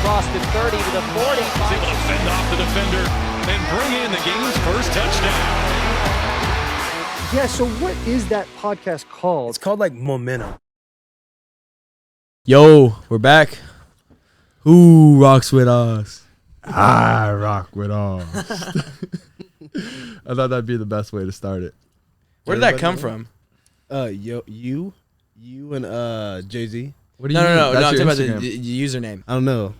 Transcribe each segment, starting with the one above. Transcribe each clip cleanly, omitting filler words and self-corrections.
across the 30 to the 40. He's able to fend off the defender and bring in the game's first touchdown. Yeah, so what is that podcast called? It's called like Momentum. Yo, we're back. Who rocks with us? I rock with us. I thought that'd be the best way to start it. Where did that come from? You and Jay-Z. What do you No. mean? I'm That's talking your about Instagram. the username. I don't know.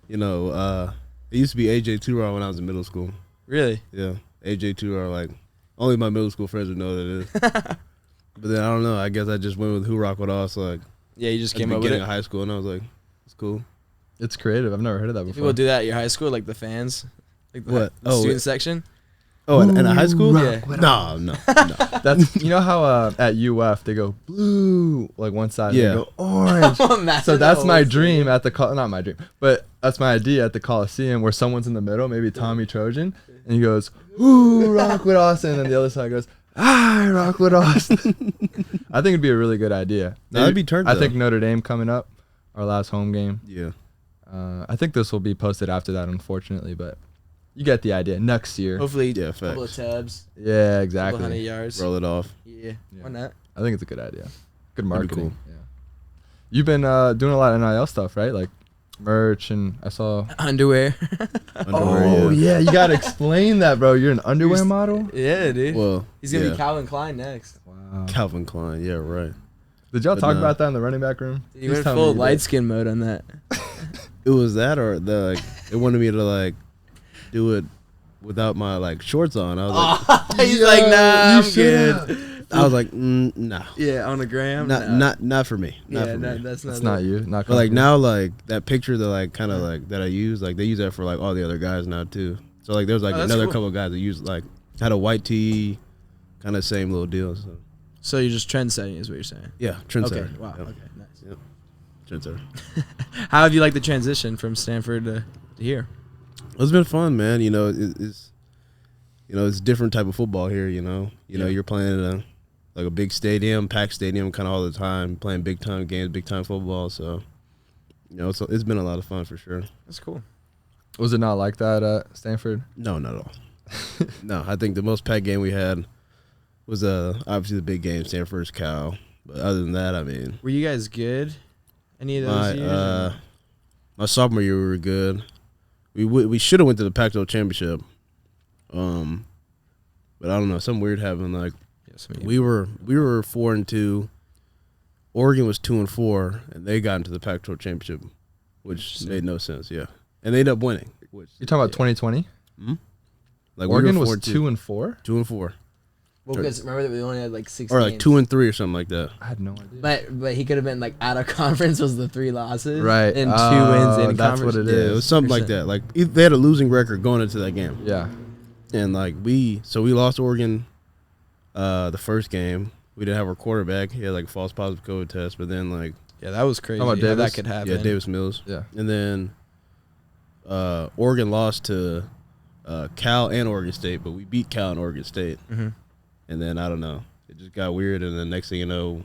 You know, it used to be AJ Two-Raw when I was in middle school. Really? Yeah, AJ Two-Raw, like, only my middle school friends would know what it is. But then, I don't know, I guess I just went with Who Rock With Us, like, Yeah, you just at the came up with beginning it. of high school, and I was like, it's cool. It's creative. I've never heard of that before. People do that at your high school, like the fans, like the, What? the Oh, student wait. section. Oh, in high school? Yeah. No. That's you know how at UF they go blue like one side, Yeah. and they go orange. Imagine So the that's whole my thing. dream at the not my dream, but that's my idea at the Coliseum where someone's in the middle, maybe Tommy Trojan, and he goes, "Ooh, rock with Austin," and then the other side goes, "I rock with Austin." I think it'd be a really good idea. That'd be turned I up. think Notre Dame coming up, our last home game. Yeah. I think this will be posted after that, unfortunately, but you get the idea. Next year. Hopefully, Yeah, a couple of facts. tabs, Yeah, couple exactly. 100 yards. Roll it off. Yeah, Yeah. why not? I think it's a good idea. Good That'd be marketing. cool. Yeah. You've been doing a lot of NIL stuff, right? Like merch, and I saw. Underwear. Underwear, yeah, you gotta explain that, bro. You're an underwear model. Yeah, dude. Well, He's gonna yeah. be Calvin Klein next. Wow. Calvin Klein. Yeah, right. Did y'all But talk no. about that in the running back room? You Please went tell me full you did. light skin mode on that. It was that, or the like, they wanted me to like do it without my like shorts on. I was like, He's like, nah, you I'm should good. I was like, no, Yeah, on the gram. not for me. Not Yeah, for me. that's not. It's not you. Not But like comfortable. now, like that picture that like kind of like that I use, like they use that for like all the other guys now too. So like there's like Oh, that's another cool. couple of guys that use like had a white tee, kind of same little deal. So So you're just trend setting, is what you're saying. yeah, trendsetter. Okay. Wow. Yep. Okay. Nice. Yep. Trendsetter. How have you liked the transition from Stanford to here? It's been fun, man. You know, it's a different type of football here. You know, you're playing in a big stadium, packed stadium, kind of all the time, playing big time games, big time football. So, it's been a lot of fun for sure. That's cool. Was it not like that at Stanford? No, not at all. No, I think the most packed game we had was obviously the big game, Stanford's Cal. But other than that, I mean, Were you guys good? Any of those years? my sophomore year we were good. We should have went to the Pac-12 championship. But I don't know, something weird happened. Like Yes, I mean, we were 4-2. Oregon was 2-4, and they got into the Pac-12 championship, which made no sense. Yeah, and they ended up winning. Which You're talking about 2020. like Oregon we were was 4-2. 2-4. 2-4, well, because remember that we only had like 6 or like games. 2-3 or something like that. I had no idea. But he could have been like out of conference was the 3 losses, Right. and 2 wins in That's conference. what it Yeah, is. it was something like that. Like they had a losing record going into that game. Yeah. And like we lost Oregon the first game. We didn't have our quarterback. He had like a false positive COVID test, but then like Yeah, that was crazy. How about how Davis? that could happen. yeah, Davis Mills. Yeah. And then Oregon lost to Cal and Oregon State, but we beat Cal and Oregon State. Mhm. And then I don't know, it just got weird, and then next thing you know,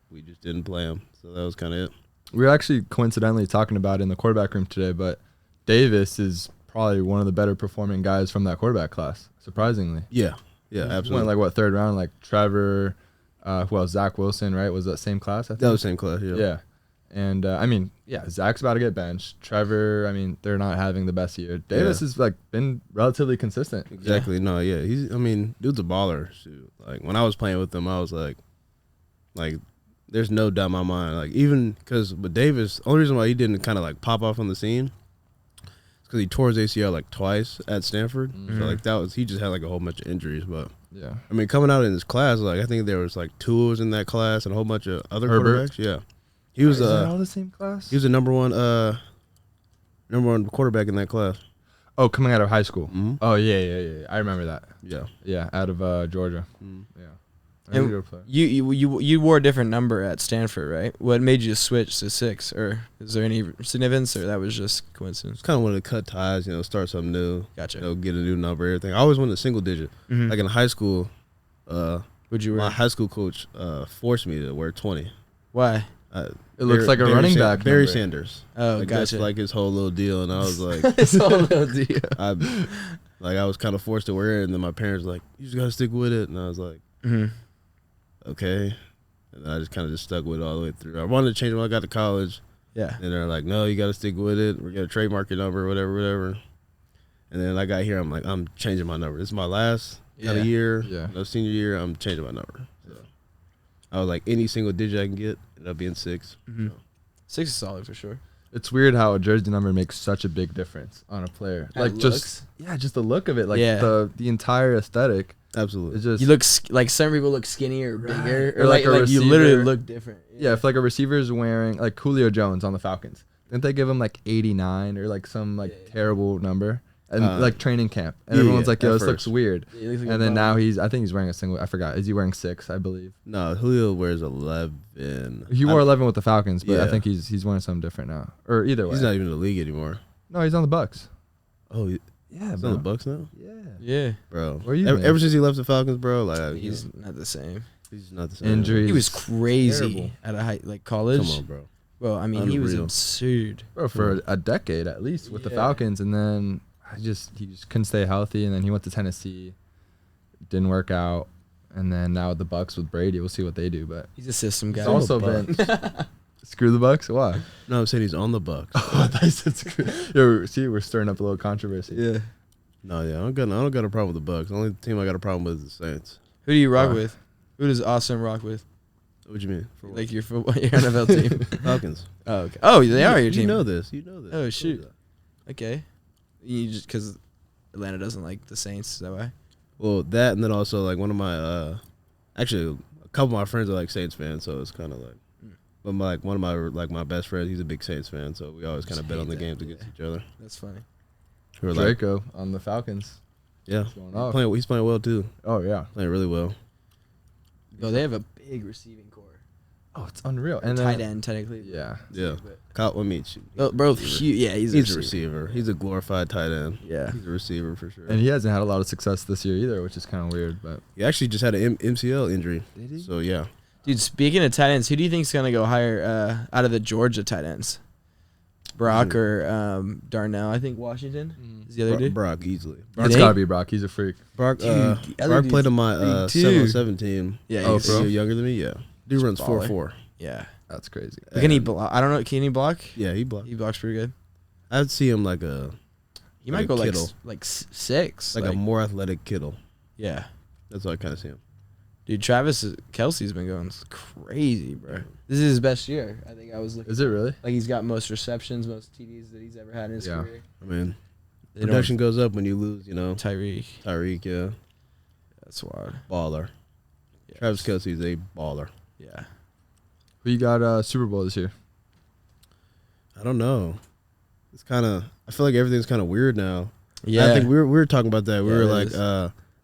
we just didn't play them. So that was kind of it. We were actually coincidentally talking about it in the quarterback room today, but Davis is probably one of the better performing guys from that quarterback class, surprisingly. Yeah, He absolutely. went like what, third round, like Trevor, who else? Zach Wilson, right? Was that same class? I think. that was the same class. Yeah. Yeah. And I mean, yeah, Zach's about to get benched. Trevor, I mean, they're not having the best year. Davis has like been relatively consistent. Exactly. No, yeah. Dude's a baller. Shoot. Like when I was playing with him, I was like, there's no doubt in my mind. Like even because with Davis, only reason why he didn't kind of like pop off on the scene is because he tore his ACL like twice at Stanford. So like he just had like a whole bunch of injuries. But Yeah. I mean, coming out in his class, like I think there was like 2 of us in that class and a whole bunch of other Herbert? quarterbacks. Yeah, he was Is that all the same class? he was the number one quarterback in that class. Oh, coming out of high school. Mhm. Oh yeah. I remember that. Yeah. Yeah, out of Georgia. Mhm. Yeah. And I knew you were a player. You wore a different number at Stanford, right? What made you switch to 6, or is there any significance, or that was just coincidence? Kind of wanted to cut ties, start something new. Gotcha. Get a new number, everything. I always wanted a single digit. Mhm. Like in high school, Would you my wear? high school coach forced me to wear 20. Why? It looks like a running back Barry number. Sanders. Oh, Like, gotcha. that's like his whole little deal, and I was like, It's all little deal. I was kind of forced to wear it, and then my parents were like, you just gotta stick with it, and I was like, okay, and I just kind of just stuck with it all the way through. I wanted to change it when I got to college, Yeah. and they're like, no, you gotta stick with it. We're gonna trademark your number, whatever. And then I got here, I'm like, I'm changing my number. This is my last Yeah. year, Yeah. no senior year. I'm changing my number. So I was like, any single digit I can get, ended up being 6. Mhm. So. 6 is solid for sure. It's weird how a jersey number makes such a big difference on a player. At Like looks? just the look of it, like Yeah. the entire aesthetic. Absolutely. It's just You look like some people look skinnier or bigger, or Or like, like a like you literally receiver. look different. yeah. If like a receiver's wearing like Julio Jones on the Falcons, didn't they give him like 89 or like some like terrible number? And like training camp, and yeah, everyone's yeah, like, "Yo, at this looks first. weird." Yeah, he looks like a And then bum. now I think he's wearing a single. I forgot. Is he wearing 6? I believe No, Julio wears 11. he wore 11 with the Falcons, but I Yeah. think he's wearing something different now. Or either way, He's not even in the league anymore. no, he's on the Bucks. Oh, Yeah, he's bro. on the Bucks now, Yeah. Yeah, bro. Where you ever, been? ever since he left the Falcons, bro, like he's not the same. he's not the same. Injuries. He was crazy Terrible. at a height like college. Come on, bro. Well, I mean, he was Unreal. absurd. Bro, for a decade at least with the Yeah. Falcons, and then he just couldn't stay healthy, and then he went to Tennessee, didn't work out, and then now with the Bucks with Brady, we'll see what they do. But He's a system guy. he's also been screw the Bucks. Why? No, I'm saying he's on the Bucks. I thought you said screw. Yo, see, we're stirring up a little controversy. Yeah. No, yeah, I don't got a problem with the Bucks. The only team I got a problem with is the Saints. Who do you rock Why? with? Who does Austin rock with? What you mean? For what? Like your football, your NFL team. Falcons. Oh, okay. Oh, they are your team. You know this. You know this. Oh, I told shoot. you that. Okay. You just because Atlanta doesn't like the Saints. Is that why? Well, that and then also like one of my actually a couple of my friends are like Saints fans, so it's kind of like. But one of my best friends, he's a big Saints fan, so we always kind of bet on the games against each other. That's funny. We were like, Draco on the Falcons. yeah, Going off. he's playing well too. Oh yeah. Playing really well. Oh, they have a big receiving core. Oh, it's unreal. And And tight end, technically. Yeah. Yeah. But, Kyle, I mean, shoot, oh, bro, huge. Yeah, he's he's a receiver. He's a glorified tight end. Yeah. He's a receiver for sure. And he hasn't had a lot of success this year either, which is kind of weird. But He actually just had an MCL injury. Did he? So yeah. Dude, speaking of tight ends, who do you think's gonna go higher out of the Georgia tight ends? Brock or Darnell? I think Washington is the other dude. Brock easily. You it's think? gotta be Brock. He's a freak. Brock Dude, the other Brock dude's played on my big too. 707 team. Yeah, Oh, he's, bro. You're younger than me, yeah. Dude runs baller. 4.4. yeah. That's crazy. But can he And- block? I don't know. Can he block? Yeah, he blocked. He blocks pretty good. I'd see him like a He Like might go a like Kittle. like 6. a more athletic Kittle. yeah. That's what I kind of see him. Dude, Kelsey's been going crazy, bro. This is his best year. I think I was looking. Is it really? Like he's got most receptions, most TDs that he's ever had in his Yeah. career. I mean, They don't- production goes up when you lose. You know, Tyreek. Tyreek, yeah, That's wild. baller. Yeah. Travis Kelce's a baller. Yeah. Who you got Super Bowl this year? I don't know. It's kind of. I feel like everything's kind of weird now. Yeah. I think we were talking about that. We Yeah, were it like is.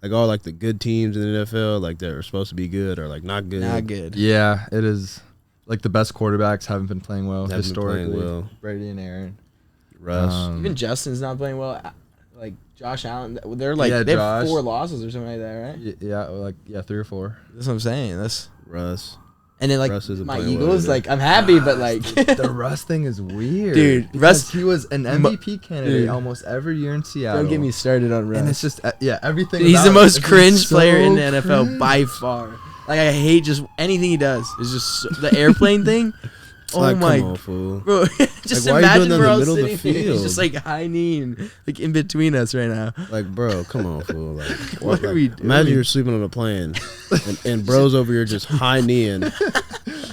like all like the good teams in the NFL, like that are supposed to be good or like not good. Not good. Yeah, it is. Like the best quarterbacks haven't been playing well Haven't been historically. playing well. Brady and Aaron. Russ. Even Justin's not playing well. Like Josh Allen, they're like Yeah, they have Josh. 4 losses or something like that, right? Yeah, 3 or 4. That's what I'm saying. That's Russ. and then like Russ isn't my playing well Eagles, either. like I'm happy, but like The Russ thing is weird, Dude, because Russ- he was an MVP candidate Dude. almost every year in Seattle. don't get me started on Russ. And it's just everything. He's about the it most is cringe so player in the NFL cringe. by far. Like I hate just anything he does. It's just the airplane thing. Oh Like, my, come on, fool. bro! Just Like, why are you imagine doing that in we're the all middle of the sitting there. He's field? just like high kneeing, like in between us right now. Like, bro, come on, fool. Like, What are we doing? Imagine you're sleeping on a plane, and bro's over here just high kneeing,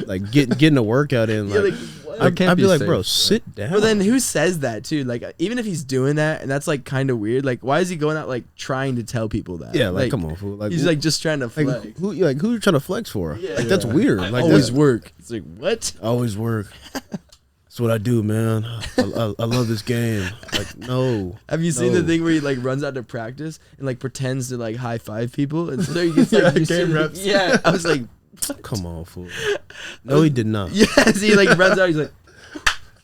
like getting a workout in. Yeah, Like, like what? I can't I'd be be like, safe, bro, but- sit down. Well, then who says that too? Like, even if he's doing that, and that's like kind of weird. Like, why is he going out like trying to tell people that? yeah, like, come on, fool. Like, He's wh- like just trying to flex. like who you trying to flex for? Yeah. Like, that's weird. Like, always that's, work. It's like what? always work. That's what I do, man. I love this game. Like, no. Have you seen the No. thing where he like runs out to practice and like pretends to like high five people and so he gets like Yeah, used game to- reps. Yeah, I was like, Come on, fool. No, he did not. yes, he like runs out. He's like,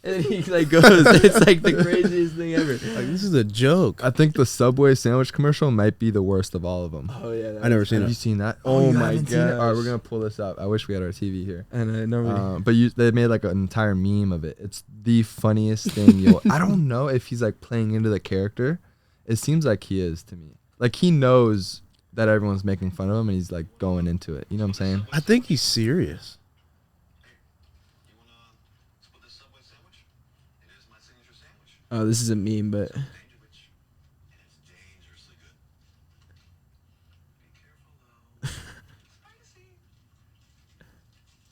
And then he like goes. It's like the craziest thing ever. Like, this is a joke. I think the Subway sandwich commercial might be the worst of all of them. Oh yeah, I never seen Have it. you seen that? Oh you my haven't seen it? All right, we're gosh. gonna pull this up. I wish we had our TV here. And I know. But they made like an entire meme of it. It's the funniest thing you'll. I don't know if he's like playing into the character. It seems like he is to me. Like he knows that everyone's making fun of him and he's like going into it. You know what I'm saying? I think he's serious. Oh, this is a meme, but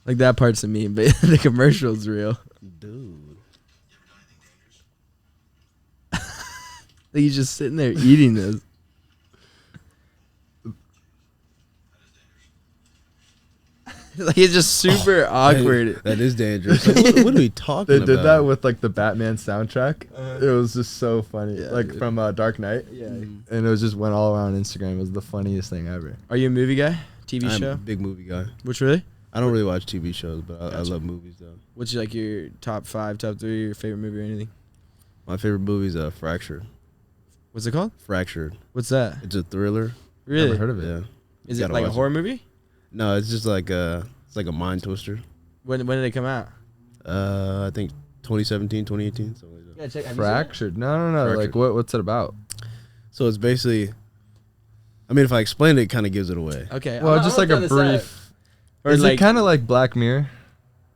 like that part's a meme, but the commercial's real. Dude. Like he's just sitting there eating this. Like it's just super awkward. That is dangerous. Like, what are we talking They about? did that with like the Batman soundtrack. It was just so funny. Like from Dark Knight. Yeah. And it was just went all around Instagram. It was the funniest thing ever. Are you a movie guy? TV I'm show? a big movie guy. Which really? I don't really watch TV shows, but I Gotcha. love movies though. What's like your top 5, top 3, your favorite movie or anything? My favorite movie is Fractured. What's it called? Fractured. What's that? It's a thriller. Really? Never heard of it. Yeah. Is You it gotta like a watch horror movie? No, it's just like it's like a mind twister. When did it come out? I think 2017, 2018, something like that. Yeah, check. Fractured. No. Like Fractured. what's it about? So it's basically, I mean, if I explain it, it kind of gives it away. Okay. Well, just like a brief. Or Is like it kind of like Black Mirror?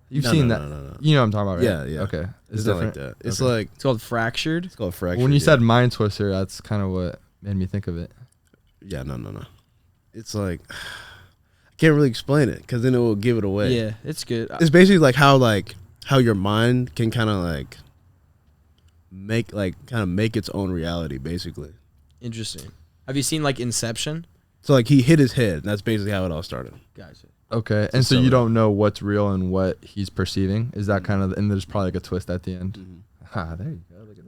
You've No, seen no, that? no, no, no. You know what I'm talking about, right? Yeah, yeah. Okay. It's not like that. It's like it's called Fractured. it's called Fractured. When you yeah. said Mind Twister, that's kind of what made me think of it. Yeah, no. It's like I can't really explain it because then it will give it away. Yeah, it's good. It's basically like how your mind can kind of like make its own reality, basically. Interesting. Have you seen like Inception? So like he hit his head, and that's basically how it all started. Gotcha. Okay. And so so you right. don't know what's real and what he's perceiving? Is that kind of, and there's probably like a twist at the end? Ah, there you go. Look at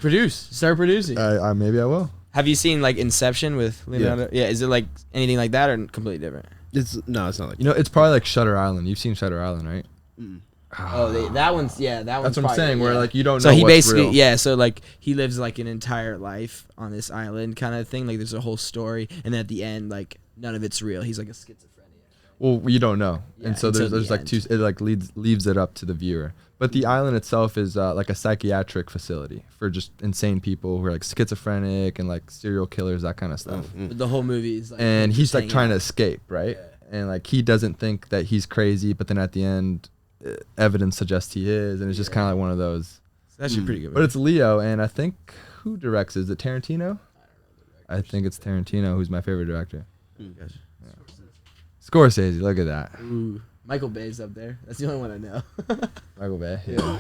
that. Start producing. Maybe I will. Have you seen like Inception with Leonardo? Yeah. Is it like anything like that or completely different? It's not like You know, it's probably like Shutter Island. You've seen Shutter Island, right? That one's that one's. That's what I'm saying. Where like you don't So know he what's basically real. so like he lives like an entire life on this island kind of thing. Like there's a whole story, and then at the end, like none of it's real. He's like a schizophrenic. Well, you don't know, Yeah, and so until there's the like end. two. It like leaves it up to the viewer. But the island itself is like a psychiatric facility for just insane people who are like schizophrenic and like serial killers, that kind of stuff. The whole movie is like. And he's like hanging trying to out. escape, right? And like he doesn't think that he's crazy, but then at the end, evidence suggests he is, and it's just kind of like one of those. It's actually pretty good. But it's Leo, and I think who directs it? Is it Tarantino? I think it's Tarantino, who's my favorite director. Gotcha. Scorsese, look at that. Ooh, Michael Bay's up there. That's the only one I know. Michael Bay. Yeah. No,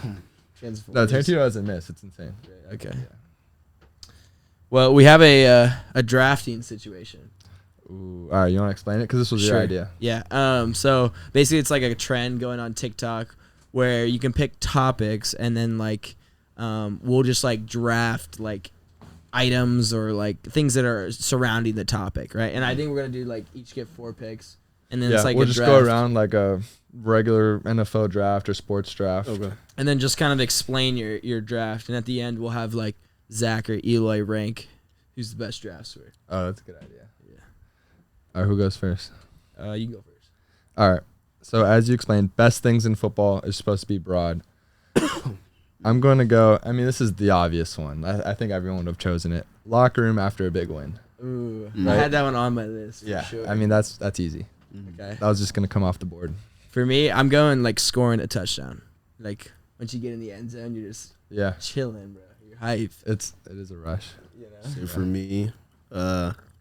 Transformers. Tarantino doesn't miss. It's insane. Okay. Well, we have a drafting situation. Ooh, all right, you want to explain it? Because this was your idea. Yeah. So basically, it's like a trend going on TikTok where you can pick topics and then like, we'll just like draft like items or like things that are surrounding the topic, right? And I think we're gonna do like each get 4 picks, and then Yeah, it's like we'll a just draft. go around like a regular NFL draft or sports draft. Okay. And then just kind of explain your draft, and at the end we'll have like Zach or Eloy rank who's the best drafter. Oh, that's a good idea. Yeah. All right, who goes first? You can go first. All right. So as you explained, best things in football is supposed to be broad. I'm going to go. I mean, this is the obvious one. I think everyone would have chosen it. Locker room after a big win. Ooh, I Right. had that one on my list. For Yeah. sure. I mean, that's easy. okay. That was just going to come off the board. For me, I'm going like scoring a touchdown. Like once you get in the end zone, you're just Yeah. chilling, bro. You're hype. It is a rush. You know. So for me,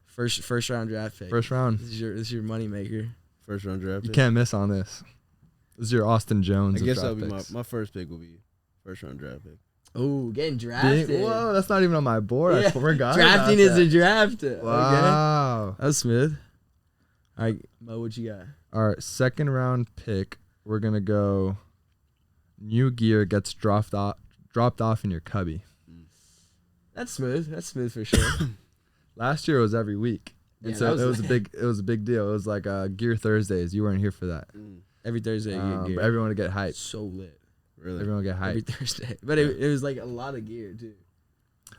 First round draft pick. First round. This is your money maker. first round draft. You pick. can't miss on this. This is your Austin Jones. I of guess draft that'll be picks. my first pick will be first round draft pick. Oh, getting drafted. Whoa, that's not even on my board. I Yeah. forgot. Drafting about is a that. draft. Okay. Wow. That was smooth. All right, Mo, what you got? All right, second round pick. We're gonna go. New gear gets dropped off in your cubby. That's smooth. That's smooth for sure. Last year it was every week, and Yeah, so that it was- was a big deal. It was like Gear Thursdays. You weren't here for that. Every Thursday you get But gear. everyone would get hyped. So lit. Really? Everyone will get every hyped. Thursday. But it was like a lot of gear too.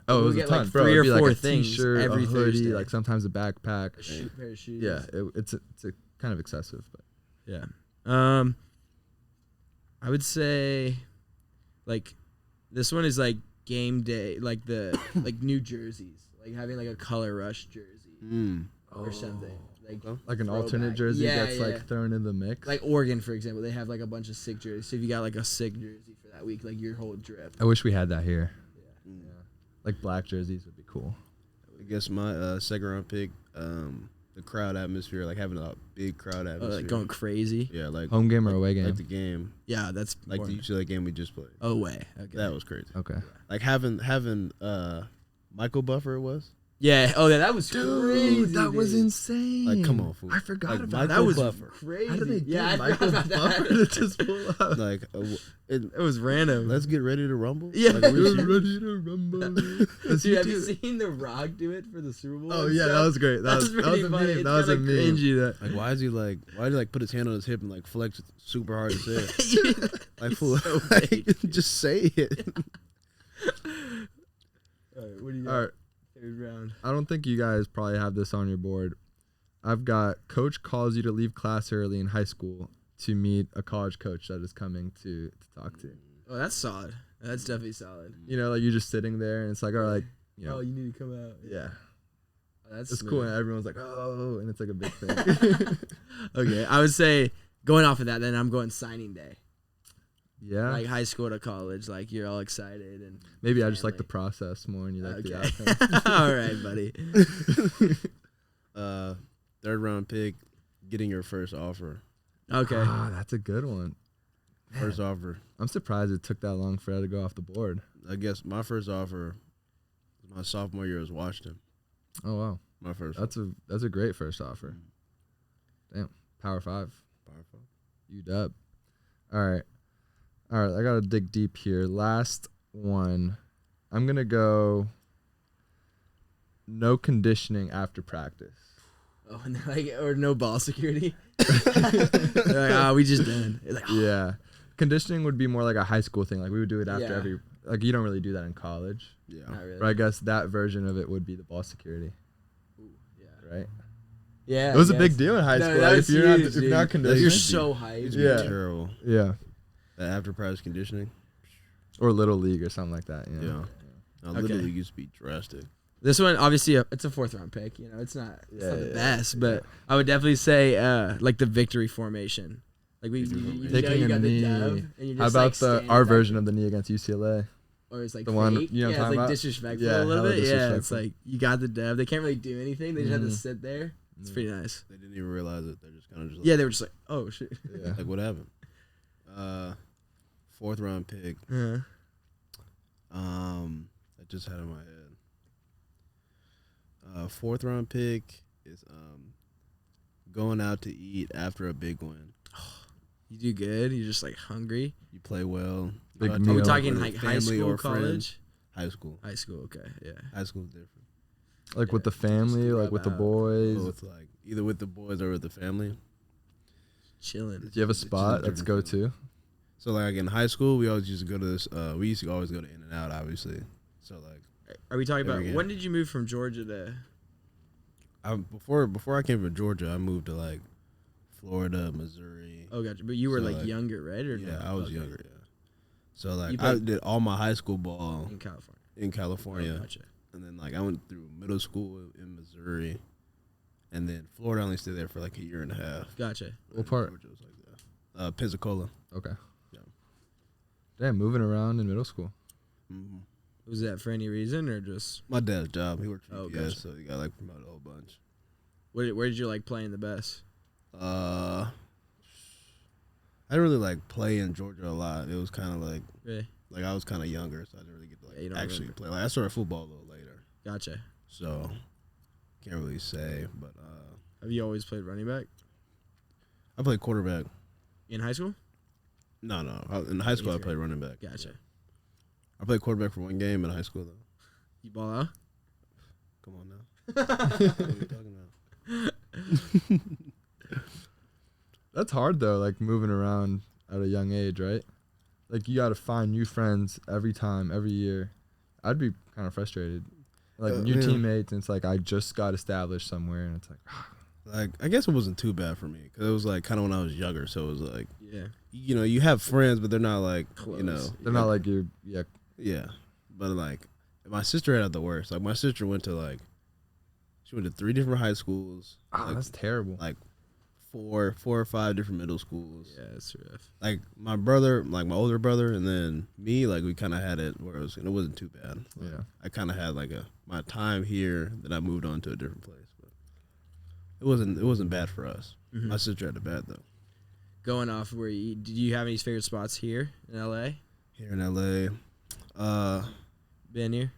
Oh, it we was a get, ton, like, bro. 3 It'd or be like 4 a things t-shirt, every a hoodie, Thursday. like sometimes a backpack. Pair of shoes. Yeah, it's a kind of excessive, but Yeah. I would say, like, this one is like game day, like the like new jerseys, like having like a color rush jersey or something. like an throwback. alternate jersey Yeah, that's yeah. like thrown in the mix. Like Oregon, for example, they have like a bunch of sick jerseys. So if you got like a sick jersey for that week, like your whole drip. I wish we had that here. Yeah. Like black jerseys would be cool. I guess my second round pick, the crowd atmosphere, like having a big crowd atmosphere. Like going crazy. Yeah, like Home game or away game? Like the game. Yeah, that's Like the UCLA game we just played. away. Okay. That was crazy. Okay. Like having Michael Buffer it was. Yeah. Oh, yeah. That was crazy. That was dude. insane. Like come on, fool. I forgot like, about Michael That was Buffer. crazy. How did they get yeah, I Michael forgot about Buffer that. to just pull up? Like It was random. let's get ready to rumble. Yeah. Like, we We're should- ready to rumble. Dude, have you seen The Rock do it for the Super Bowl? Oh and yeah, stuff? that was great. That was pretty a funny. meme. It's That was a kinda meme. cringy, that. like why did he like put his hand on his hip and like flex super hard and say it? Like fool, so like, big. just say it. All right, what do you got? All right. Third round. I don't think you guys probably have this on your board. I've got coach calls you to leave class early in high school to meet a college coach that is coming to talk to. Oh, that's solid. That's definitely solid. You know, like you're just sitting there and it's like, all right, you know, Oh, you need to come out. yeah, Oh, that's it's smooth. cool. And everyone's like, oh, and it's like a big thing. Okay, I would say going off of that, then I'm going signing day. Yeah, Like high school to college, like you're all excited and maybe I just like the family. process more and you like the Okay. outcome. All right, buddy. Third round pick, getting your first offer. Okay. Ah, that's a good one. First offer. I'm surprised it took that long for that to go off the board. I guess my first offer was my sophomore year was Washington. Oh wow, My first. that's a great first offer. Damn, Power 5, Powerful. UW. All right. I gotta dig deep here. Last one, I'm gonna go. No conditioning after practice. Oh, and they're like, or no ball security. They're like, oh, we just done. They're like, oh. Yeah, conditioning would be more like a high school thing. Like we would do it after Yeah. every. Like you don't really do that in college. Yeah. Not really. But I guess that version of it would be the ball security, Ooh, yeah. right? Yeah. It was a I big guess. deal in high No, school. that Like, was if you're huge, not dude. conditioned, You're so hyped. It's Yeah. terrible. yeah, That after practice conditioning. or little league or something like that. You Yeah. know? Now, Okay. literally used to be drastic. This one, obviously, it's a fourth round pick. You know, it's not Yeah, the yeah, best, but I would definitely say like the victory formation. Like you know, Taking you a got knee. the dove, and you're How just about like the standing our back, version of the knee against UCLA? or it's like the one- fake. you know what I'm yeah, it's talking like about? disrespectful Yeah, a little hella bit. Yeah, it's disrespectful. like you got the dove. They can't really do anything. They just have to Mhm. sit there. It's pretty nice. They didn't even realize it. They're just kind of just like, Yeah, they were just like, oh shit. Yeah. like what happened? Fourth round pick. Uh, I just had in my head. Fourth round pick is going out to eat after a big win. you do good. You're just like hungry. You play well. Big Go out to meal. Are we Yeah. talking with like high family school, or friends. college? High school. High school. Okay. Yeah. High school's different. Like with the family, Just like with the rub out. boys. Both like either with the boys or with the family. Chilling. Do you have a It's just a spot that's go different to? So like in high school, we always used to go to this. We used to always go to In and Out, obviously. So like Are we talking about Every game. when did you move from Georgia to? before I came from Georgia, I moved to like Florida, Missouri. Oh, gotcha. But you were So, like like, younger, right? Or Yeah, no? I was Okay. younger. Yeah. So like You I played- did all my high school ball in California. in California, Oh, gotcha. and then like I went through middle school in Missouri, and then Florida I only stayed there for like a year and a half. Gotcha. What part? Georgia was like that. Pensacola. Okay. Yeah. Damn, moving around in middle school. Mm-hmm. Was that for any reason or just My dad's job. He worked for Oh, UPS, gotcha. so he got like promoted a whole bunch. where did you like playing the best? I didn't really like play in Georgia a lot. It was kind of like Really? I was kind of younger, so I didn't really get to Yeah, you like don't actually remember. play. Like I started football a little later, Gotcha. so can't really say. But Have you always played running back I played quarterback. in high school? No. In high school, I Eighth played grade. running back. Gotcha. Yeah. I played quarterback for one game in high school, though. You ball out? Come on now. What are you talking about? That's hard though, like moving around at a young age, right? like you got to find new friends every time, every year. I'd be kind of frustrated. Like new teammates, and it's like I just got established somewhere, and it's like, I guess it wasn't too bad for me because it was like kind of when I was younger, so it was like, Yeah. you know, you have friends, but they're not like, Close. you know, they're not like you. yeah. But like my sister had the worst. Like my sister went to 3 different high schools. Oh, like, that's terrible. like 4 or 5 different middle schools. Yeah, it's rough. Like my brother, like my older brother, and then me, like we kind of had it where it wasn't too bad. Like, Yeah. I kind of had like my time here, then I moved on to a different place. But it wasn't bad for us. Mhm. My sister had it bad though. Going off where did you have any favorite spots here in LA? Here in LA, Been here?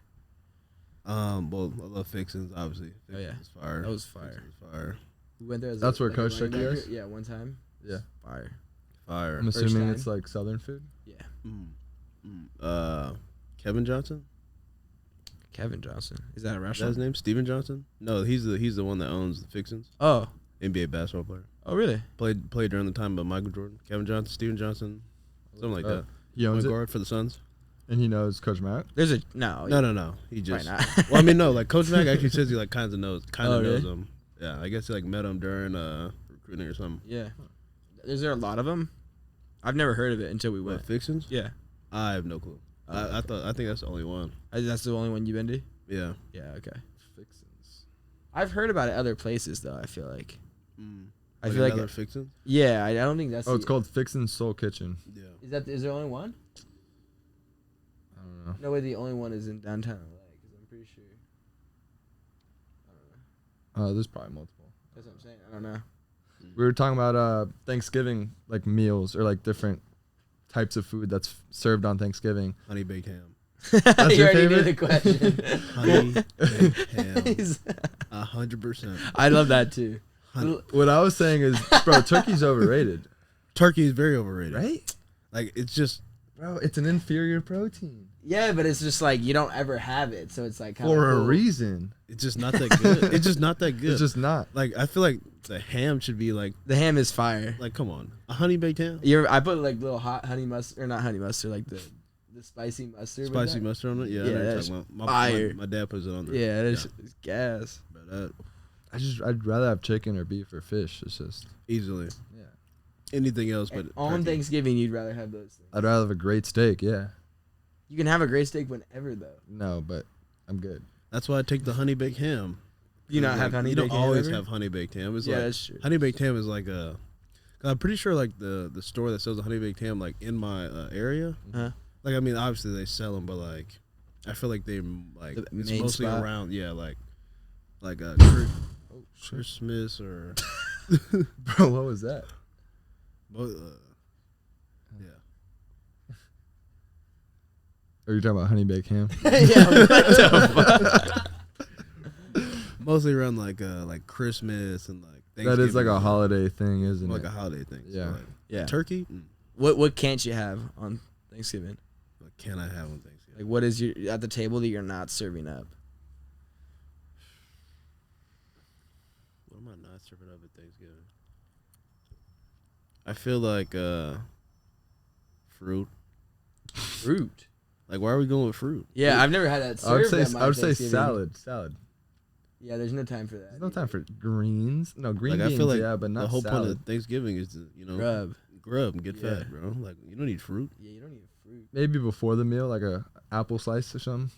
well, I love Fixins, obviously. Oh, yeah. Fixins is fire. That was fire. Fixins is fire. We went there as That's where a Coach running took you back guys? here. Yeah, one time. Yeah. Fire. Fire. I'm First assuming time? it's like Southern food. Yeah. Kevin Johnson. Kevin Johnson. Is that a Is that restaurant? his name? Steven Johnson? No, he's the one that owns the Fixins. Oh. NBA basketball player. Oh, really? Played during the time of Michael Jordan. Kevin Johnson, Steven Johnson, something like that. He owns Point it, guard for the Suns. and he knows Coach Matt. There's a no. No. He just. Probably not. Well, I mean, no. Like Coach Mack actually says he like kind of knows Oh, really? him. Yeah, I guess he like met him during recruiting or something. Yeah. Is there a lot of them? I've never heard of it until we went. What, Fixins? Yeah. I have no clue. I think that's the only one. That's the only one you've been to? Yeah. Yeah, okay. Fixins. I've heard about it other places though, I feel like. I Like feel like another Fixins. yeah, I don't think that's Oh, it's called Fixins Soul Kitchen. Yeah. Is there only one? I don't know. No way the only one is in downtown LA cuz I'm pretty sure. I don't know. There's probably multiple. That's what I'm saying. I don't know. We were talking about Thanksgiving, like meals or like different types of food that's served on Thanksgiving. Honey baked ham. That's you your already knew favorite? the question. Honey baked ham. He's- 100%. I love that too. What I was saying is, bro, turkey's overrated, Turkey is very overrated. right? Like it's just Bro, it's an inferior protein Yeah, but it's just like you don't ever have it, so it's like kinda for a cool. reason. it's just not that good. It's just not that good. It's just not. like I feel like the ham should be like The ham is fire. come on, a honey baked ham, I put like little hot honey mustard, or not honey mustard, like the spicy mustard. with spicy that. mustard on it. Yeah, I Yeah, know what you're that's talking about. fire. My dad puts it on there. Yeah, it's gas. But that I'd rather have chicken or beef or fish. It's just easily yeah. anything else, but And on turkey. Thanksgiving, you'd rather have those things. I'd rather have a great steak. Yeah. You can have a great steak whenever, though. No, but I'm good. That's why I take the honey baked ham. You not have honey You baked don't ham always ever? have honey baked ham. It's Yeah, like that's true. honey baked ham is like a. I'm pretty sure like the store that sells the honey baked ham like in my area. Huh? Like I mean, obviously they sell them, but like I feel like they like The it's main mostly spot? around. Yeah, like Christmas or Bro, what was that? yeah. Are you talking about honey baked ham? Yeah, what the fuck? Mostly around like Christmas and like That Thanksgiving. is like a holiday thing, isn't like it? a holiday thing. So Yeah. like, Yeah. turkey. What can't you have on Thanksgiving? What can I have on Thanksgiving? Like, what is your at the table that you're not serving up? What am I not serving up at Thanksgiving? I feel like fruit. Fruit. Like why are we going with fruit? Yeah, I've never had that I would served. say at my Thanksgiving. salad. Yeah, there's no time for that. There's no time for greens. No green Like beans. I feel like yeah, but not the whole salad. point of Thanksgiving is to grub and get Yeah. fat, bro. Like you don't need fruit. Yeah, you don't need fruit. Maybe before the meal, like a apple slice or something.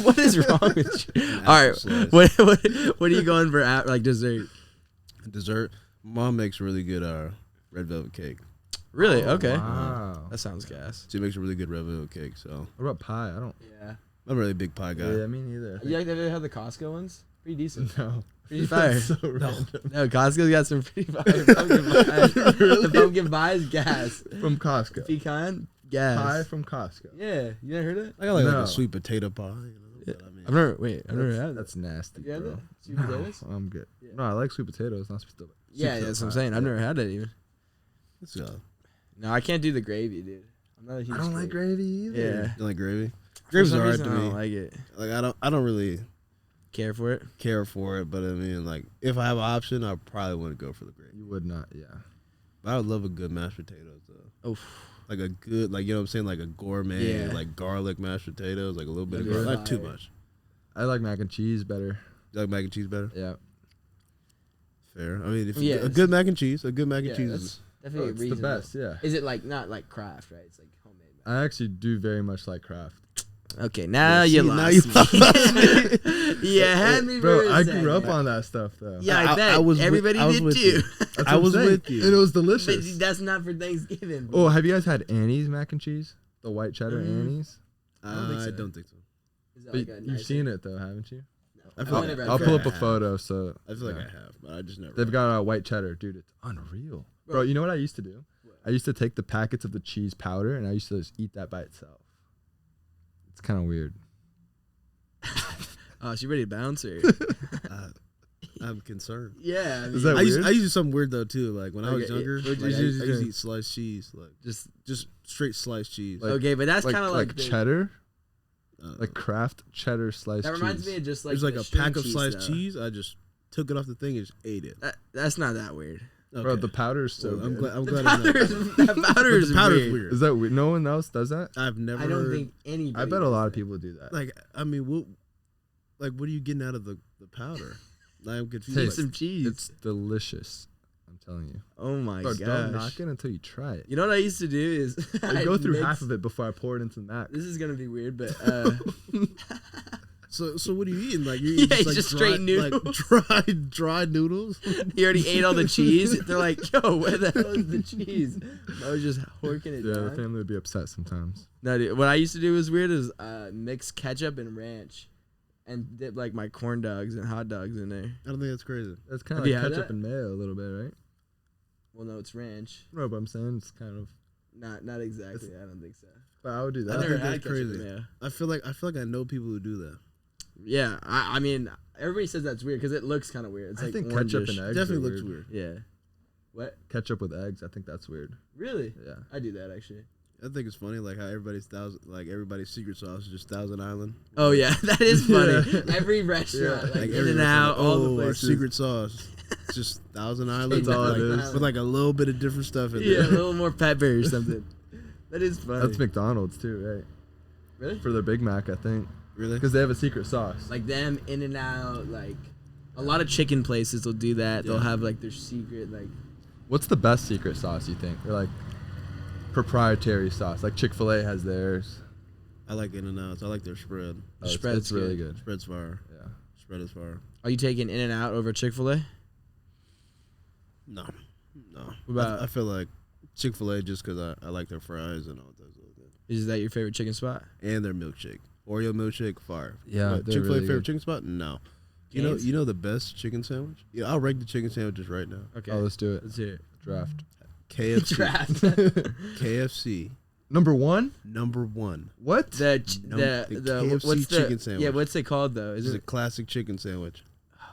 What is wrong with you? An All right, apple slice. what are you going for like dessert? Dessert. Mom makes really good red velvet cake. Really? Okay. Wow. That sounds gas. She makes a really good red velvet cake. So What about pie? I don't. Yeah. I'm a really big pie guy. Yeah, me neither. You like ever had the Costco ones? Pretty decent. No. Pretty fire. That's so random. No, Costco's got some pretty fire pumpkin pies. The pumpkin pie is gas. From Costco. Pecan, gas. Pie from Costco. Yeah, you never heard of it? I got like No. a sweet potato pie. You know, but I mean, I've never had that. That's nasty, You had bro. that? Sweet No, potatoes? I'm good. Yeah. No, I like sweet potatoes, not sweet potatoes. Yeah, that's what I'm saying. I've never had that even. it's, No, I can't do the gravy, dude. I'm not a huge I don't like gravy either. Yeah. you like gravy? For Gravy's some alright reason, to I me. don't like it. Like I don't really Care for it? care for it, but I mean, like if I have an option, I probably wouldn't go for the gravy. You would not, yeah. I would love a good mashed potatoes though. Oof. Like a good, like you know what I'm saying, like a gourmet, Yeah. like garlic mashed potatoes, like a little bit of That'd be garlic, not too fire. much. I like mac and cheese better. You like mac and cheese better? Yeah. Fair. I mean, if Yeah, a good mac and cheese, a good mac and Yeah, cheese that's is definitely It's the reasonable. best. Yeah. Is it like not like craft, right? It's like homemade. I actually do very much like Kraft. Okay, now see, you now lost you me. Yeah, had me, Bro, for a I second. grew up on that stuff though. Yeah, I bet. was with- Everybody I was did with too. you. That's I what I'm was saying. with you. And it was But delicious. that's not for Thanksgiving. Oh, have you guys had Annie's mac and cheese? The white cheddar Mm. Annie's? I don't think so. I don't think so. Is that But like a you've nicer- seen it though, haven't you? I feel like, I'll pull up a I have. photo. So I feel like yeah. I have, but I just never. They've got a white cheddar, dude. It's unreal, bro. You know what I used to do? I used to take the packets of the cheese powder and I used to just eat that by itself. It's kind of weird. Oh, she ready to bounce her? I'm concerned. Yeah. I mean, Is that I used, weird? I used to do something weird though too. Like when I was Okay, younger, what'd you like, I do? used to eat sliced cheese, like just straight sliced cheese. Like- okay, but that's kind of like the- cheddar, Uh, like Kraft cheddar sliced That cheese. reminds me of just like there's like the a string pack of cheese, sliced though. cheese. I just took it off the thing and just ate it. That's not that weird. Okay. Bro, the powder is so Well, I'm good. glad. I'm The glad. powder it's is, not- that powder But is the powder's weird. weird. Is that weird? No one else does that? I've never. I don't heard- think anybody. I bet a does lot of that. people do that. Like I mean, what are you getting out of the powder? I'm confused. Taste Like, some cheese. It's delicious. I'm telling you. Oh my Bro, gosh. don't knock it until you try it. You know what I used to do is I go through half of it before I pour it into the mac. This is gonna be weird, but So what are you eating? Like you're Yeah, eating it's like just dry, straight noodles. like dry noodles. he already ate all the cheese. They're like, "Yo, where the hell is the cheese?" I was just horking it Yeah, the down. family would be upset sometimes. No, dude, what I used to do was weird is mix ketchup and ranch, and dip like my corn dogs and hot dogs in there. I don't think that's crazy. It's kind Have of you like had ketchup that? and mayo a little bit, right? Well, no, it's ranch. No, but I'm saying it's kind of. Not exactly. I don't think so. But I would do I that. never think had that's ketchup and crazy. mayo. I feel like I know people who do that. Yeah, I mean, everybody says that's weird because it looks kind of weird. It's I like think ketchup orangish. and eggs Definitely are looks weird. Yeah. What? Ketchup with eggs, I think that's weird. Really? Yeah. I do that actually. I think it's funny, like how everybody's secret sauce is just Thousand Island. Oh yeah, that is funny. Yeah. Every restaurant, Yeah. like Like In every and restaurant, Out, all the our places. secret sauce. It's just Thousand Island. That's all it like, is. With like a little bit of different stuff in Yeah, a there. little more pepper or something. That is funny. That's McDonald's too, right? Really? For their Big Mac, I think. Really? Because they have a secret sauce. Like them, In and Out, like a lot of chicken places will do that. They'll Yeah. have like their secret, like What's the best secret sauce you think? Or like proprietary sauce? Like Chick-fil-A has theirs. I like In and Outs. I like their spread. Oh, it's- Spread's it's really good. good. Spread's fire. Yeah. Spread is fire. Are you taking In and Out over Chick-fil-A? No. What about- I feel like Chick-fil-A just because I like their fries and all those little things. Is that your favorite chicken spot? And their milkshake. Oreo milkshake, fire. Yeah, But they're Chick-fil-A really favorite good. chicken spot? No. Cane's? You know the best chicken sandwich? Yeah, I'll rank the chicken sandwiches right now. Okay. Oh, let's do it. Let's hear it. Draft. KFC. Draft. KFC Number one? number one. What? The KFC what's the chicken sandwich. Yeah, what's it called though? This Is is a it classic chicken sandwich.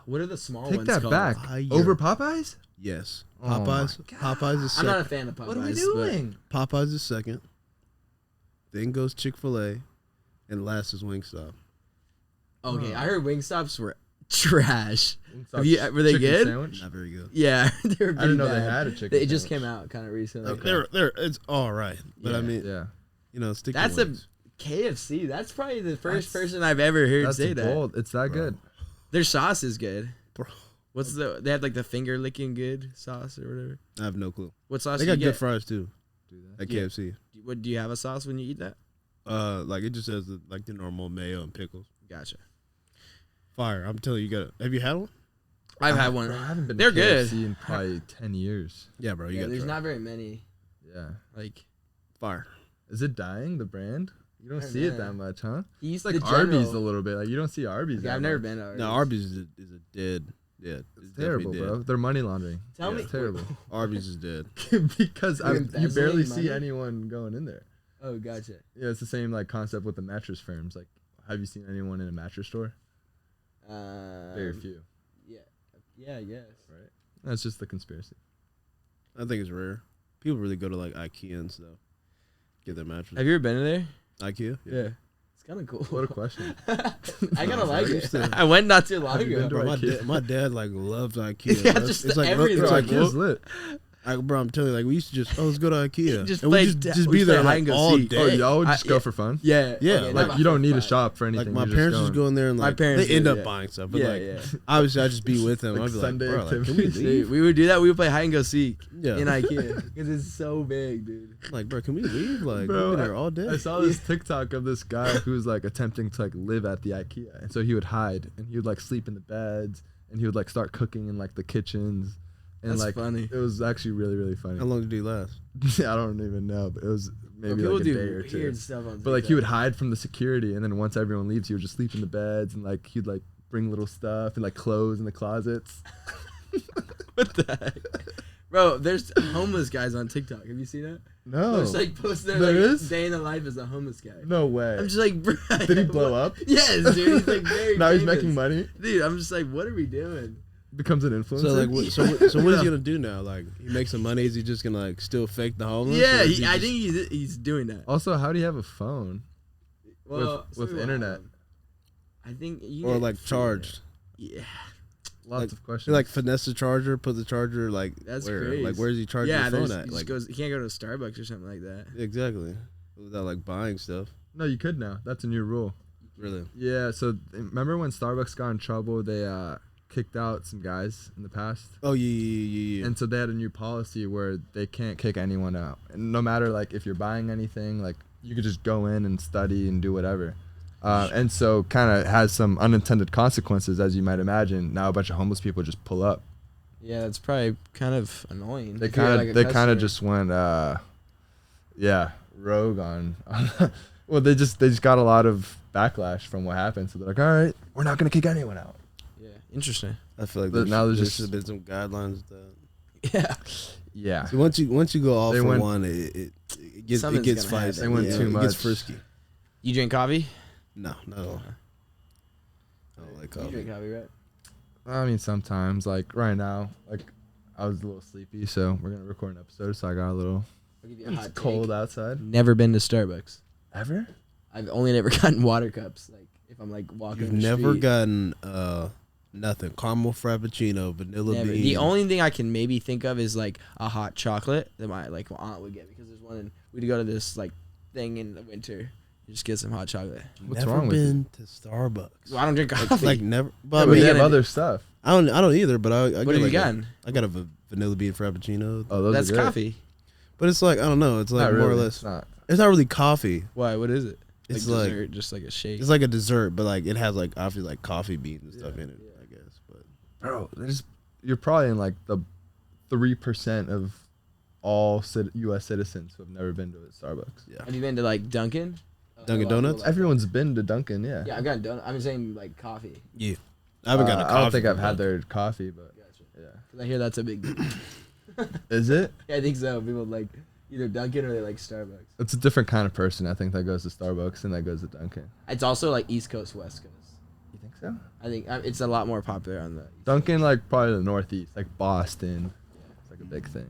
what are the small Take ones that called? back. Fire. Over Popeyes? Yes. Oh my Popeyes. God. Popeyes is I'm not a second. fan of Popeyes. What are we but- doing? Popeyes is second. Then goes Chick-fil-A, and last is Wingstop. Okay, Huh. I heard Wingstops were trash. Have you- were they Chicken good? Sandwich? Not very good. Yeah, they were. I didn't know pretty they bad. had a chicken It just sandwich. came out kind of recently. They're it's all right, but I Yeah. mean, Yeah. you know, stick. That's to a wings. KFC. That's probably the first That's- person I've ever heard That's say that. bold. It's that good. Their sauce is good. Bro, What's the? They have like the finger licking good sauce or whatever. I have no clue. What sauce They do got you good get? fries too Do that. at Yeah. KFC. What do you have a sauce when you eat that? Like it just has like the normal mayo and pickles. Gotcha. Fire! I'm telling you, you got. Have you had one? I've had one. Bro, I haven't been They're to good. KFC in probably 10 years. Yeah, bro. You Yeah, got. there's try. not very many. Yeah. Like Fire. Is it dying, the brand? You don't I don't see it know. that much, huh? he's It's like the Arby's general. a little bit. Like you don't see Arby's. Okay, that I've never much. been to Arby's. No, Arby's is a dead. Yeah, It's terrible, definitely bro. They're money laundering. Tell Yeah. me. It's terrible. Arby's is dead. Because You're you barely embezzling see money? anyone going in there. Oh, gotcha. Yeah, it's the same like concept with the mattress firms. Like, have you seen anyone in a mattress store? Very few. Yeah. Yeah. Yes. Right. That's just the conspiracy. I think it's rare. People really go to like IKEA and stuff. Get their mattress. Have you ever been there? IKEA? Yeah. It's kind of cool. What a question. I gotta like used it. to- I went not too long Have you ago. been to Bro, IKEA? my dad like loves IKEA. Yeah, bro. just it's like everything. it's like Ikea's lit. Like, bro, I'm telling you, like we used to just let's go to IKEA. Just and play we t- just we be play there hide like and go all seek. day. Oh, y'all would I- just go for fun? Yeah. Yeah, Okay, Like, not you don't for need to fun. shop for Like anything. my you're parents just just go in there and My like parents they end do, up yeah. buying stuff, but Yeah, like yeah. obviously I just be with them. Like I'd be Sunday like, bro, like, can we activities. leave? Dude, we would do that. We would play hide and go seek Yeah. in IKEA because it's so big, dude. Like, bro, can we leave? Like, Bro, we've been there all day. I saw this TikTok of this guy who was like attempting to like live at the IKEA, and so he would hide and he would like sleep in the beds, and he would like start cooking in like the kitchens, and That's like funny. it was actually really really funny. How long did he last? I don't even know, but it was maybe People like a do day or two. weird stuff on But like he would TikTok. hide from the security, and then once everyone leaves, he would just sleep in the beds, and like he'd like bring little stuff and like clothes in the closets. What the heck? Bro, there's homeless guys on TikTok. Have you seen that? No, There's like posts there There like is? day in the life as a homeless guy. no way. I'm just like, bro. Did he blow up? Yes, dude. He's like very Now he's famous. making money. Dude, I'm just like, what are we doing? Becomes an influencer. So like, so what is he gonna do now? Like, he makes some money. Is he just gonna like still fake the homeless? Yeah, or is I just- think he's doing that. Also, how do you have a phone Well, with so, internet? I think you or get like free charged. internet. Yeah, Lots Like- of questions. He like finesse the charger, put the charger like That's where? crazy. Like, where's he charging yeah. the phone There's, at? he Like, just goes. He can't go to Starbucks or something like that. exactly, without like buying stuff. No, you could now. That's a new rule. Really? Yeah. So remember when Starbucks got in trouble? They kicked out some guys in the past. Oh yeah. And so they had a new policy where they can't kick anyone out. And no matter like if you're buying anything, like you could just go in and study and do whatever. And so kind of has some unintended consequences, as you might imagine. Now a bunch of homeless people just pull up. Yeah, that's probably kind of annoying. They if you're, kind of like, a they kind customer. of just went rogue on well they just got a lot of backlash from what happened. So they're like, all right, we're not gonna kick anyone out. Yeah, interesting. I feel like But now there's just- should have been some guidelines. That Yeah, Yeah. so once you go off They for one- one, it gets Something's gonna feisty. happen. They went too It gets much. frisky. you drink coffee? No, not at all. I don't like You coffee. drink coffee, right? I mean, sometimes, like right now, like I was a little sleepy, so we're gonna record an episode. So I got a little I'll give you a hot it's cold take. outside. Never been to Starbucks. Ever? I've only ever gotten water cups. Like if I'm like walking. You've on the never street. gotten nothing caramel frappuccino, vanilla Never. bean. The only thing I can maybe think of is like a hot chocolate that my aunt would get because there's one. We'd go to this like thing in the winter. You just get some hot chocolate. What's never wrong with been to Starbucks. Well, I don't drink coffee. Like never. Yeah, But I but mean, they you have gonna other stuff. I don't either. But I what get have you like gotten? I got a vanilla bean frappuccino. Oh, those That's are good. coffee. But it's like I don't know. It's like Not more or really, less. It's not. It's not really coffee. Why? What is it? It's like dessert, just like a shake. it's like a dessert, but like it has like obviously like coffee beans and stuff in it. I guess, but Bro, you're probably in like the 3% of all U.S. citizens who have never been to a Starbucks. yeah. Have you been to like Dunkin'? Dunkin' Donuts? Everyone's been to Dunkin', yeah. Yeah, I've gotten donut. I'm saying like coffee. Yeah. I haven't gotten a coffee. I don't think I've from had Dunkin'. their coffee, but Gotcha. yeah. Cause I hear that's a big deal. Is it? Yeah, I think so. People like either Dunkin' or they like Starbucks. It's a different kind of person, I think, that goes to Starbucks and that goes to Dunkin'. It's also like East Coast, West Coast. You think so? I think it's a lot more popular on the East Dunkin', like, probably the Northeast, like Boston. It's like a big thing.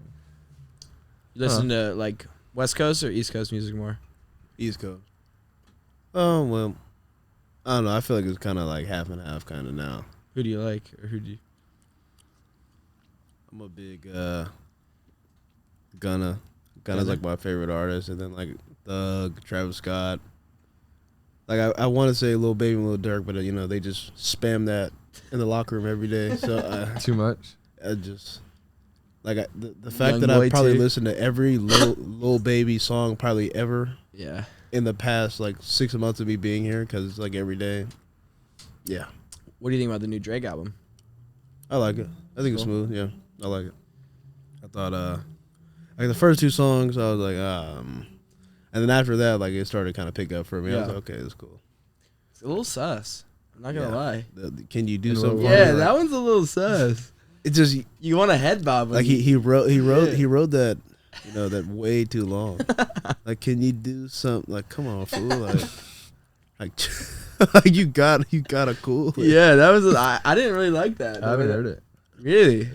You listen to like West Coast or East Coast music more? East Coast. Oh well, I don't know. I feel like it's kind of like half and half kind of now. Who do you like, or who do you? I'm a big Gunna. Gunna's like my favorite artist, and then like Thug, Travis Scott. Like I want to say Lil Baby and Lil Durk, but you know they just spam that in the locker room every day. So Too much? I just like the fact Young that Boy I probably too. listened to every Lil Baby song probably ever Yeah. in the past like 6 months of me being here because it's like every day. Yeah, What do you think about the new Drake album? I like it. I think it's Cool. smooth. Yeah, I like it. I thought like the first two songs I was like and then after that like it started kind of pick up for me. I was Yeah. like, okay, that's cool. It's a little sus. I'm not gonna Yeah. lie. Can you do In a something? little for Yeah, me? Like, that one's a little sus. it's just You want a head bob? when like you- he wrote Yeah. he wrote that that way too long. Like, can you do something? Like, come on, fool. Like like you got a cool. Yeah, that was. I didn't really like that. I haven't heard it. Really? Yeah.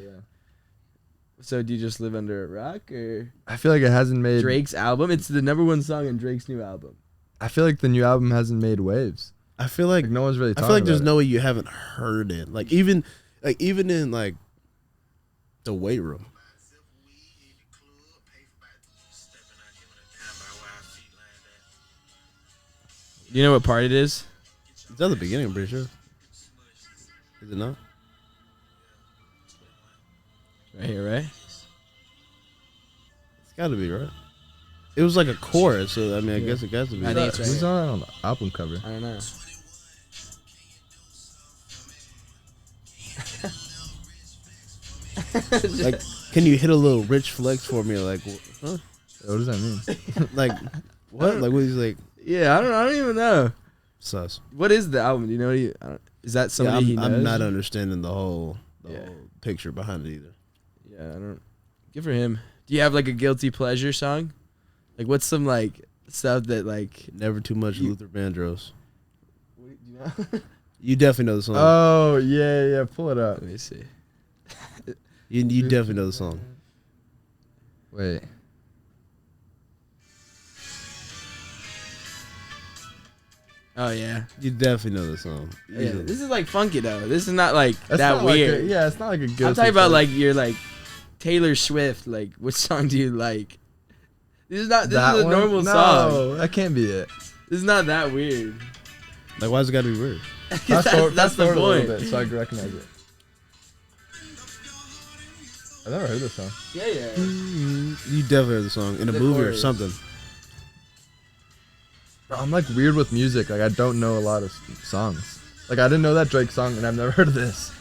So do you just live under a rock or I feel like it hasn't made... Drake's album? It's the #1 song in Drake's new album. I feel like the new album hasn't made waves. I feel like Like, no one's really I talking feel like there's about no way you haven't heard it. Like even in like the weight room. Do you know what part it is? It's at the beginning, I'm pretty sure. Is it not? Right here, right? It's got to be, right? It was like a chorus, so I mean, I guess it got to be. I think it's right Who's here. on the album cover? I don't know. Like, can you hit a little rich flex for me? Like, huh? What does that mean? Like, what? Like, what he's like, Yeah, I don't even know. sus. What is the album? Do you know? Is that Yeah, somebody he knows? I'm not understanding the whole Yeah. picture behind it either. Yeah, I don't. Good for him. Do you have like a guilty pleasure song? Like, what's some like stuff that like? Never too much Luther Vandross. Do you know? You definitely know the song. Oh yeah, pull it up. Let me see. You definitely know the song. Wait. Oh yeah. You definitely know the song. Yeah, Easily. this is like funky though. This is not like That's that not like weird. yeah, it's not like a good. I'm talking about like you're like Taylor Swift. Like, what song do you like? This is not. This is a normal song. No, that can't be it. This is not that weird. Like, why's it got to be weird? That's the forward a little point. bit so I can recognize it. I've never heard this song. Yeah, yeah. You definitely heard the song in a The movie or chorus. something. Bro, I'm like weird with music. Like I don't know a lot of songs. Like I didn't know that Drake song, and I've never heard of this.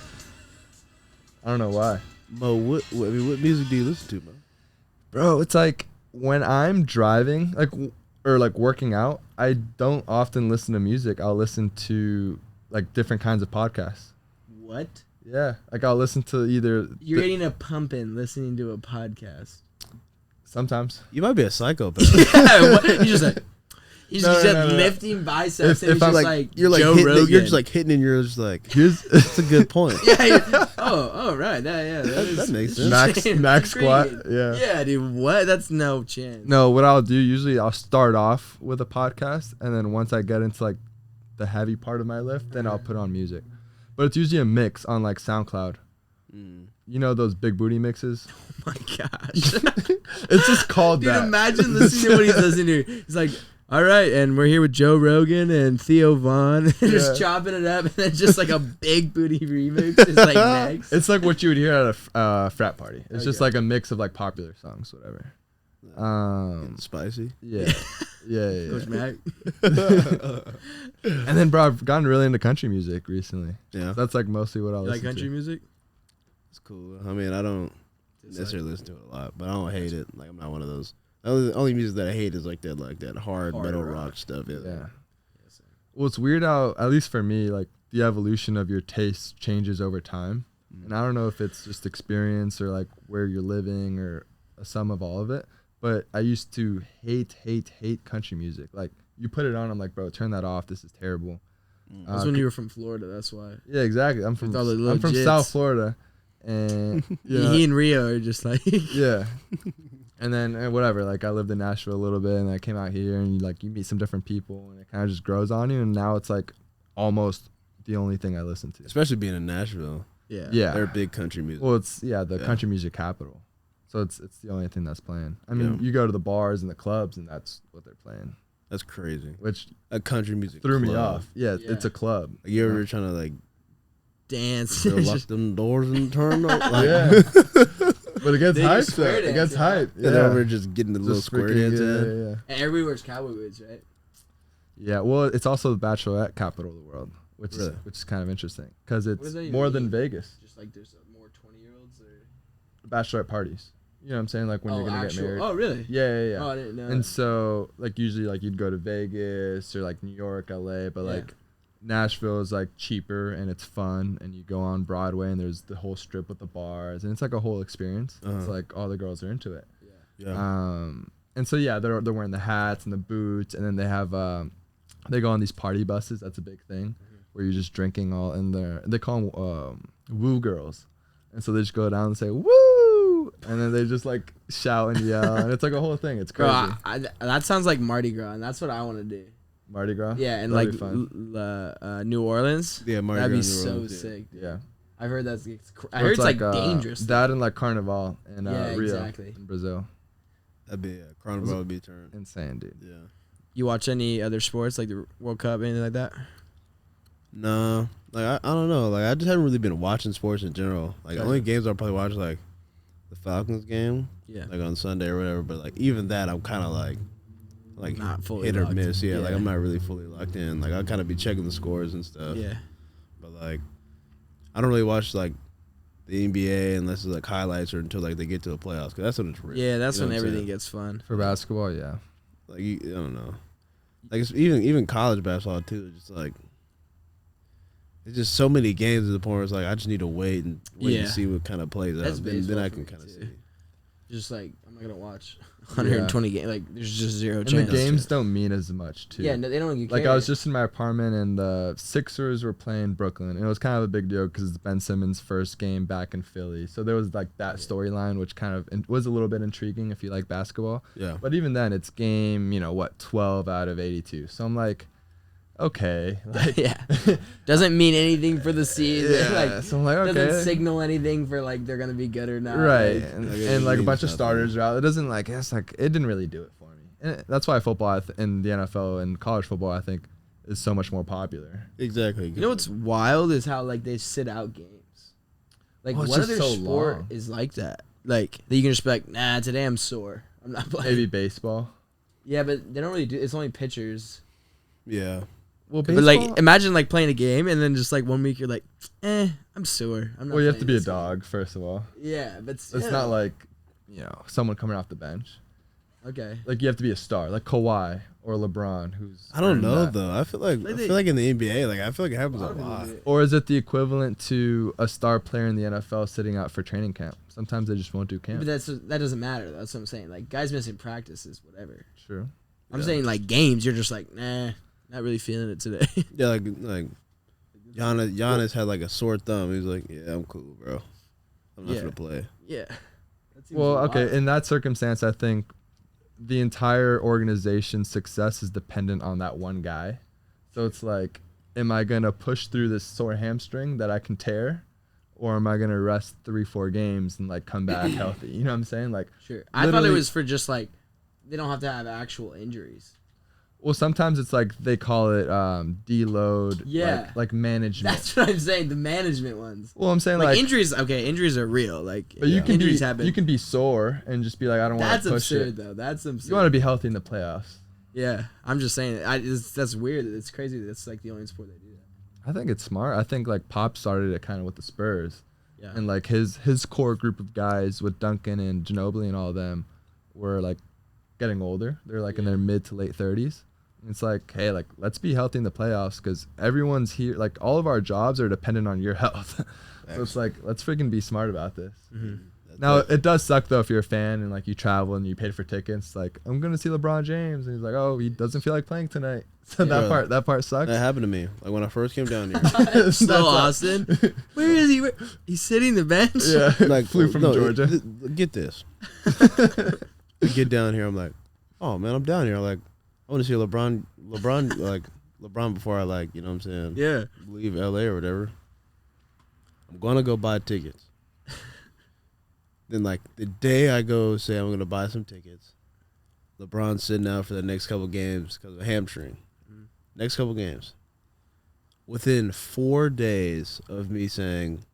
I don't know why. Mo, what music do you listen to, bro? Bro, it's like when I'm driving, like or like working out, I don't often listen to music. I'll listen to like different kinds of podcasts. What? Yeah, like I'll listen to either You're getting a pump in listening to a podcast. sometimes. You might be a psychopath. Yeah, what? You just like. He's No, just no, no, no. lifting biceps. If and he's I'm just like, like you're like Joe hitting Rogan. you're just like hitting and you're just like, Here's that's a good point. Yeah. Oh, right. Yeah. That makes sense. max squat. Intriguing. Yeah. Yeah, dude. What? That's no chance. No, what I'll do usually I'll start off with a podcast, and then once I get into like the heavy part of my lift, then I'll put on music. But it's usually a mix on like SoundCloud. You know those big booty mixes? Oh my gosh. It's just called Dude, that. imagine listening to what he's listening to. He's like, all right, and we're here with Joe Rogan and Theo Vaughn, and just chopping it up, and then just like a big booty remix is like next. It's like what you would hear at a frat party. It's just Okay. like a mix of like popular songs, whatever. Spicy. Yeah. Coach Mac. And then, bro, I've gotten really into country music recently. Yeah, That's like mostly what I You listen like country to. music? it's cool. I mean, I don't necessarily listen to it a lot, but I don't hate it. Like, I'm not one of those. The only music that I hate is like that hard metal rock stuff. Yeah. Well, it's weird how, at least for me, like the evolution of your taste changes over time. And I don't know if it's just experience or like where you're living or a sum of all of it. But I used to hate country music. Like you put it on, I'm like, bro, turn that off. This is terrible. That's when you were from Florida. That's why. Yeah, exactly. I'm from all the little I'm from jits. South Florida, and He and Rio are just like. yeah. And then whatever, like I lived in Nashville a little bit, and I came out here, and you meet some different people, and it kind of just grows on you. And now it's like almost the only thing I listen to. Especially being in Nashville. Yeah. Yeah. They're big country music. Well, it's the country music capital, so it's the only thing that's playing. I mean, Yeah. you go to the bars and the clubs, and that's what they're playing, That's crazy. which A country music threw me club. off. Yeah, Yeah. it's a club. Like, you ever trying to like Dance. lock them doors and turn up? Like, Yeah. But it gets They do hype. square It dance, gets yeah. hype. and then we're just getting the little Just square freaking- dance in. yeah. And everywhere's cowboy boots, right? Yeah, well, it's also the bachelorette capital of the world, which Really? is kind of interesting because does it's that even more than mean? Vegas. Just like there's more 20-year-olds or. Bachelorette parties. You know what I'm saying? Like when you're gonna get married. Oh, really? Yeah. Oh, I didn't know. And so like usually like you'd go to Vegas or like New York, LA, but Yeah. like Nashville is like cheaper and it's fun, and you go on Broadway and there's the whole strip with the bars, and it's like a whole experience. It's Uh-huh. like all the girls are into it. Yeah. And so yeah, they're wearing the hats and the boots, and then they have they go on these party buses. That's a big thing, where you're just drinking all in there. They call them woo girls, and so they just go down and say woo, and then they just like shout and yell, and it's like a whole thing. It's Bro, crazy. that sounds like Mardi Gras, and that's what I want to do. Mardi Gras. Yeah, and That'd like be fun. New Orleans. Yeah, Mardi That'd be Gras, New so Orleans, yeah. sick. Dude. Yeah. I've heard that's. I So heard it's like uh, dangerous. That and like Carnival in Yeah, Rio exactly. in Brazil. That'd be Carnival would be a turn. Insane, dude. Yeah. You watch any other sports like the World Cup, anything like that? No, like I don't know. Like I just haven't really been watching sports in general. Like the only games I'll probably watch like the Falcons game, like on Sunday or whatever. But like even that, I'm kind of like Not fully hit or locked miss. in. Yeah, like Yeah. I'm not really fully locked in. Like I'll kind of be checking the scores and stuff. Yeah. But like I don't really watch like the NBA unless it's like highlights or until like they get to the playoffs. Cause that's when it's real. Yeah, that's You know when what I'm everything saying? gets fun. For basketball, yeah. Like I don't know. Like it's even college basketball too. It's just like it's just so many games to the point where it's like I just need to wait and Yeah. see what kind of plays That's out. Then baseball I for can me, kind of too. see. Just like I'm not gonna watch 120 games. Like there's just zero And chance. the games don't mean as much too. Yeah, no, they don't. Like I was just in my apartment and the Sixers were playing Brooklyn, and it was kind of a big deal because it's Ben Simmons' first game back in Philly. So there was like that storyline, which kind of was a little bit intriguing if you like basketball. Yeah. But even then, it's game 12 out of 82. So I'm like, okay, like yeah. Doesn't mean anything for the season. yeah. Like So I'm like, okay, doesn't signal anything for like they're gonna be good or not. right, Like, and like a means bunch of nothing. starters are out. It doesn't like it's like it didn't really do it for me. And that's why football in the NFL and college football I think is so much more popular. Exactly. you know what's wild is how like they sit out games. Like Oh, it's what just other so sport long. is like that? Like that you can just be like, nah, today I'm sore. I'm not playing. Maybe baseball. Yeah, but they don't really do. It's only pitchers. Yeah. Well, But like, imagine like playing a game and then just like 1 week you're like, I'm sore. I'm not. well, you have to playing be a this game." dog first of all. Yeah, but still. It's not like someone coming off the bench. Okay. Like you have to be a star, like Kawhi or LeBron, who's I don't earned know that. though. I feel like in the NBA, like I feel like it happens a lot. Or is it the equivalent to a star player in the NFL sitting out for training camp? Sometimes they just won't do camp. But that doesn't matter. That's what I'm saying. Like guys missing practices, whatever. True. I'm saying like games, you're just like, nah, not really feeling it today. Yeah, like Giannis had like a sore thumb. He was like, "Yeah, I'm cool, bro. I'm not Yeah. gonna play." yeah. Well, okay. In that circumstance, I think the entire organization's success is dependent on that one guy. So it's like, am I gonna push through this sore hamstring that I can tear, or am I gonna rest 3-4 games and like come back healthy? You know what I'm saying? Like, Sure. I thought it literally- was for just like they don't have to have actual injuries. well, sometimes it's like they call it deload, Yeah. like management. That's what I'm saying. The management ones. well, I'm saying Like, like injuries. Okay, injuries are real. Like but you can injuries be happen. you can be sore and just be like, I don't want That's to push absurd it. though. That's absurd. You want to be healthy in the playoffs. Yeah, I'm just saying. That's weird. It's crazy. That's like the only sport they do that. I think it's smart. I think like Pop started it kind of with the Spurs. Yeah. And like his core group of guys with Duncan and Ginobili and all of them were like getting older. They're like in their mid to late 30s. And it's like, hey, like let's be healthy in the playoffs because everyone's here. Like all of our jobs are dependent on your health. So it's like let's freaking be smart about this. Now it does suck though if you're a fan and like you travel and you paid for tickets. Like I'm gonna see LeBron James and he's like, oh, he doesn't feel like playing tonight. So Yeah. that part sucks. That happened to me. Like when I first came down here. Still Austin. Where is he? He's sitting the bench. Yeah, like flew from Georgia. Get this. Get down here. I'm like, oh man, I'm down here. Like, I want to see LeBron, like LeBron before I like, you know what I'm saying? Yeah. Leave LA or whatever. I'm gonna go buy tickets. Then like the day I go say I'm gonna buy some tickets, LeBron's sitting out for the next couple games because of a hamstring. Next couple games. Within 4 days of me saying,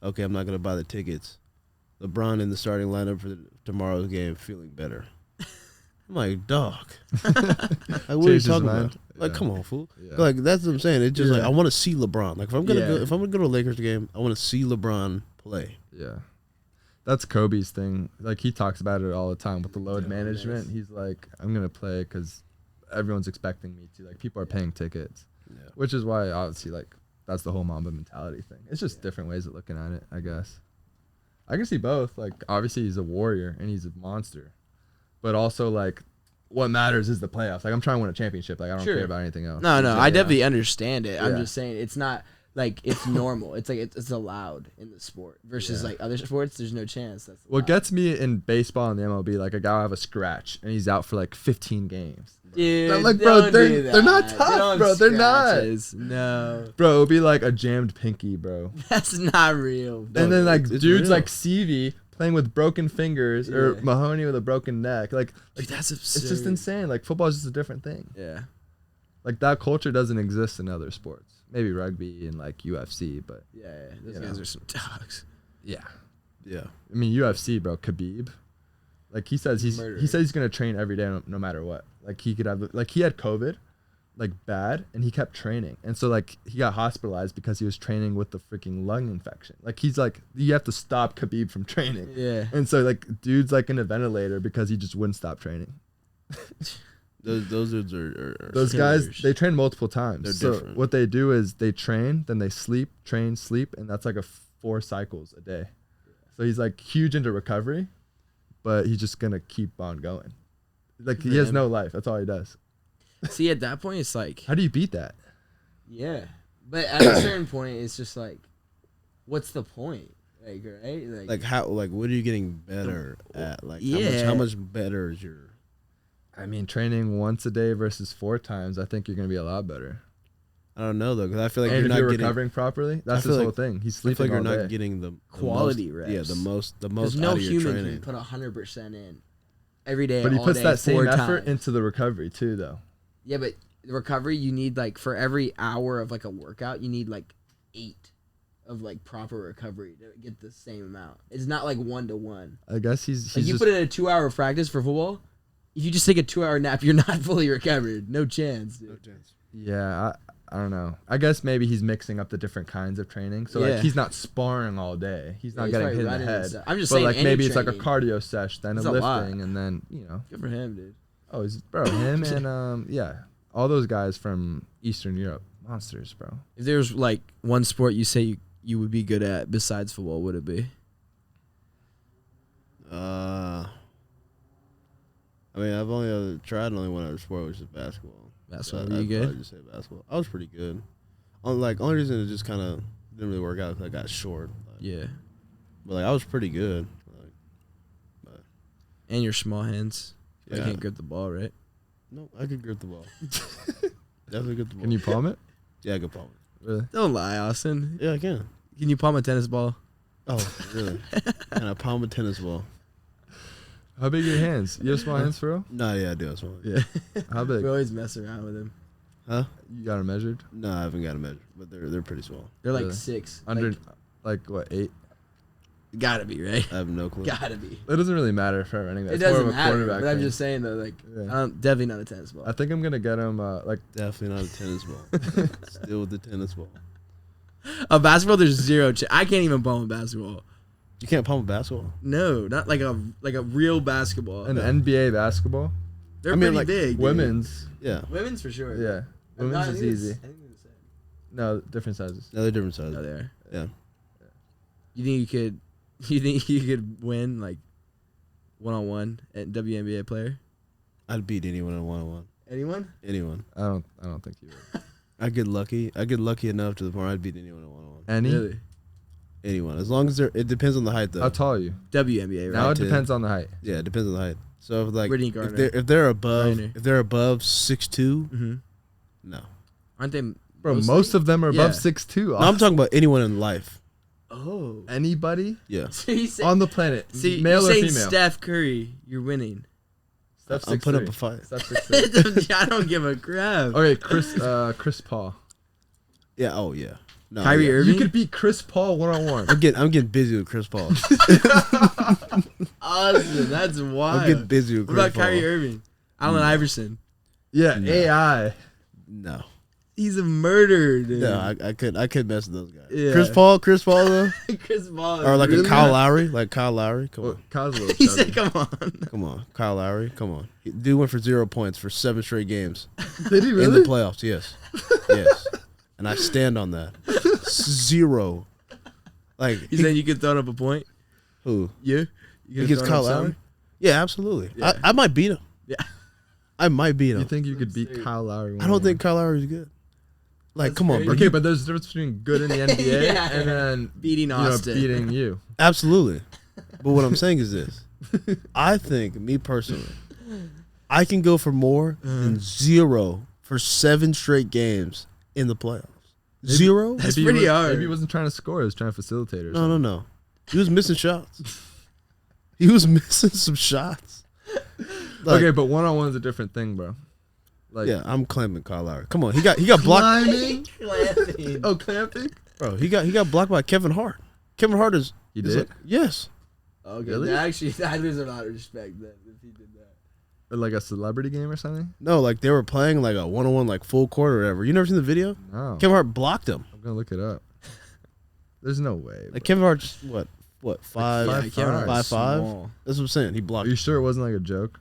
okay, I'm not gonna buy the tickets, LeBron in the starting lineup for tomorrow's game, feeling better. I'm like, dog. Like, what are you Changed his talking mind? about? Like, Yeah. come on, fool. Yeah. Like that's what I'm saying. It's just like Yeah. I want to see LeBron. Like if I'm gonna Yeah. go to a Lakers game, I want to see LeBron play. Yeah. That's Kobe's thing. Like he talks about it all the time with the load management. He's like, I'm gonna play because everyone's expecting me to. Like people are paying tickets, Yeah. which is why obviously like that's the whole Mamba mentality thing. It's just different ways of looking at it, I guess. I can see both. Like obviously he's a warrior and he's a monster, but also like what matters is the playoffs. Like I'm trying to win a championship. Like I don't Sure. care about anything else. No, Yeah. I definitely understand it. I'm Yeah. just saying it's not like it's normal. It's like it's allowed in the sport versus Yeah. like other sports. There's no chance. That's What allowed. gets me in baseball and the MLB, like a guy will have a scratch and he's out for like 15 games. Dude, I'm like, bro, don't they're- do they're not that. tough, They don't have bro. They're not. scratches. No, Bro, it'll be like a jammed pinky, bro. that's not real. And then like it's dudes real. like CV playing with broken fingers or Yeah. Mahoney with a broken neck. Like Dude, that's absurd. it's just insane. Like football is just a different thing. Yeah. Like that culture doesn't exist in other sports. Maybe rugby and like UFC, but Yeah. Those You guys know. are some dogs. yeah. Yeah. I mean UFC, bro. Khabib, like he says Murderer. he says he's gonna train every day no matter what. Like he could have like he had COVID, like bad, and he kept training, and so like he got hospitalized because he was training with the freaking lung infection. Like he's like you have to stop Khabib from training, Yeah. and so like dude's like in a ventilator because he just wouldn't stop training. Those dudes are Those killers. guys they train multiple times. They're So different. what they do is they train, then they sleep, train, sleep, and that's like 4 cycles a day. So he's like huge into recovery, but he's just gonna keep on going. Like he has Man. no life. That's all he does. See, at that point, it's like, How do you beat that? yeah. But at a certain point, it's just like, what's the point? Like, right? like how like what are you getting better at? Like Yeah. how much better is your? I mean, training once a day versus 4 times, I think you're gonna be a lot better. I don't know though, because I feel like And you're if not you're getting. recovering properly, that's feel his whole like- thing. He's I feel sleeping like you're all not day. getting the Quality most, reps. Yeah, the most Because out no of your human training. can put 100% in every day. But he all puts day, that same 4 effort times. into the recovery too, though. Yeah, but the recovery, you need like for every hour of like a workout, you need like 8 of like proper recovery to get the same amount. It's not like 1-to-1. I guess he's Like you just put in a 2-hour practice for football, if you just take a 2-hour nap, you're not fully recovered. No chance. Dude. yeah. I don't know. I guess maybe he's mixing up the different kinds of training. So Yeah. like he's not sparring all day. He's Yeah, not he's getting probably hit in the running and head. stuff. I'm just But saying like any maybe it's like a training. cardio sesh, then It's a a lot. lifting, and then Good for him, dude. oh, he's bro him and yeah, all those guys from Eastern Europe, monsters, bro. If there's like one sport you say you would be good at besides football, what would it be? I mean, I've only ever tried only one other sport, which is basketball. Basketball, So were you I'd good? probably just say basketball. I was pretty good. Only reason it just kind of didn't really work out because I got short. Yeah. But like I was pretty good. And your small hands. You Yeah. can't grip the ball, right? No, I could grip the ball. Definitely grip the ball. Can you palm it? Yeah, I could palm Really? Don't lie, Austin. it. Yeah, I can. Can you palm a tennis ball? Oh, really? And I palm a tennis ball. How big are your hands? You have small hands for real? No, yeah, I do. That's one. Yeah. How big? We always mess around with him. Huh? You got them measured? No, I haven't got a measure, but they're pretty small. They're like Really? 6. Under like what 8? Gotta be, right? I have no clue. Gotta be. It doesn't really matter for running back. It It's more doesn't of a matter, quarterback but I'm thing. just saying though, like, Yeah. definitely not a tennis ball. I think I'm gonna get him like Definitely not a tennis ball. Still with the tennis ball. A basketball, there's zero. I can't even palm a basketball. You can't palm a basketball. No, not like a real basketball. an NBA basketball. They're I mean, pretty like, big. dude. Women's, Yeah. Women's for sure. yeah. No, I Women's think is it's- easy. I think they're the same. No, different sizes. No, they're different sizes. No, they are. Yeah. You think you could? You think you could win like 1-on-1 at WNBA player? I'd beat anyone in one-on-one. Anyone? Anyone. I don't think you would. I get lucky. I get lucky enough to the point I'd beat anyone in one-on-one. Any? Really? Anyone. As long as they're. It depends on the height, though. How tall are you? WNBA, right? Now it 5'10". depends on the height. Yeah, it depends on the height. So if like Brittany if Garner. they're above Reiner. if they're above 6'2", Mm-hmm. no. Aren't they? Bro, mostly? most of them are above Yeah. 6'2". No, I'm talking about anyone in life. Oh. Anybody Yeah. So you say, on the planet, see, male you're or saying female. Steph Curry, you're winning. Steph's I'll put up 6'3". a fight. Steph's 6'3". I don't give a crap. Okay, Chris Paul. Yeah. Oh yeah. No. Kyrie yeah. Irving. You could beat Chris Paul 1-on-1. I'm getting busy with Chris Paul. Austin, that's wild. I'm getting busy with What Chris about Paul. Kyrie Irving? Allen Iverson. Yeah, No. AI. No. He's a murderer, dude. No, I could mess with those guys. Yeah. Chris Paul though, Chris Paul. or like Really? a Kyle Lowry, Kyle Lowry. Come Well, on, Kyle's a little He chubby. said, "Come on." come on, Kyle Lowry. Come on. Dude went for 0 points for 7 straight games Did he in really? the playoffs. Yes, yes, and I stand on that. 0. Like He said you could throw up a point. who? You could Against throw Kyle up some? Lowry? Yeah, absolutely. Yeah. I might beat him. Yeah. I might beat him. You think you could beat Kyle Lowry? I don't think Kyle Lowry's good. Like, That's come on, crazy. bro. Okay, but there's a difference between good in the NBA Yeah. and then Beating Austin. beating you. Absolutely. But what I'm saying is this. I think, me personally, I can go for more than 0 for 7 straight games in the playoffs. 0? That's Maybe pretty he hard. Maybe he wasn't trying to score. He was trying to facilitate or No, something. no, no. He was missing shots. He was missing some shots. Like, Okay, but one-on-one's a different thing, bro. Like, yeah, I'm claiming Kyle Lowry. Come on, he got blocked. climbing. Oh, clamping. Bro, he got blocked by Kevin Hart. Kevin Hart is. He is did? like- yes. Okay, Really? actually, I lose a lot of respect then if he did that. Or like a celebrity game or something? No, like they were playing like a 1-on-1 like full court or whatever. You never seen the video? No. Kevin Hart blocked him. I'm gonna look it up. There's no way. Like bro. Kevin Hart's what 5'5"? Yeah, Kevin Hart's 5'5"? small. That's what I'm saying. He Are blocked. you sure it wasn't like a joke?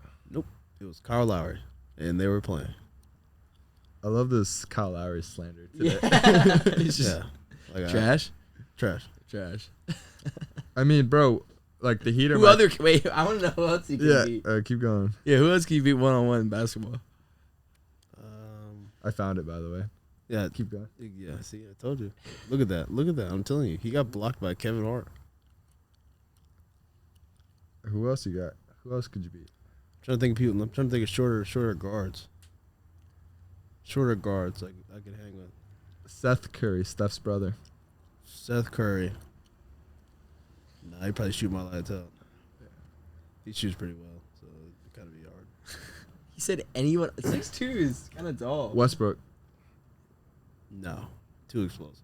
It was Kyle Lowry, and they were playing. I love this Kyle Lowry slander today. Yeah. It's just Yeah, like trash. trash. Trash. I mean, bro, like the Heat are. Who other? Wait, I want to know who else he can Yeah, beat. keep going. Yeah, who else can you beat 1-on-1 in basketball? I found it, by the way. Yeah, Keep going. yeah. See, I told you. Look at that. Look at that. I'm telling you, he got blocked by Kevin Hart. Who else you got? Who else could you beat? I'm trying to think of shorter guards. Shorter guards, like I could hang with. Seth Curry, Steph's brother. Seth Curry. Nah, he probably shoot my lights out. He shoots pretty well, so it gotta be hard. He said anyone. 6'2" is kind of tall. Westbrook. No, too explosive.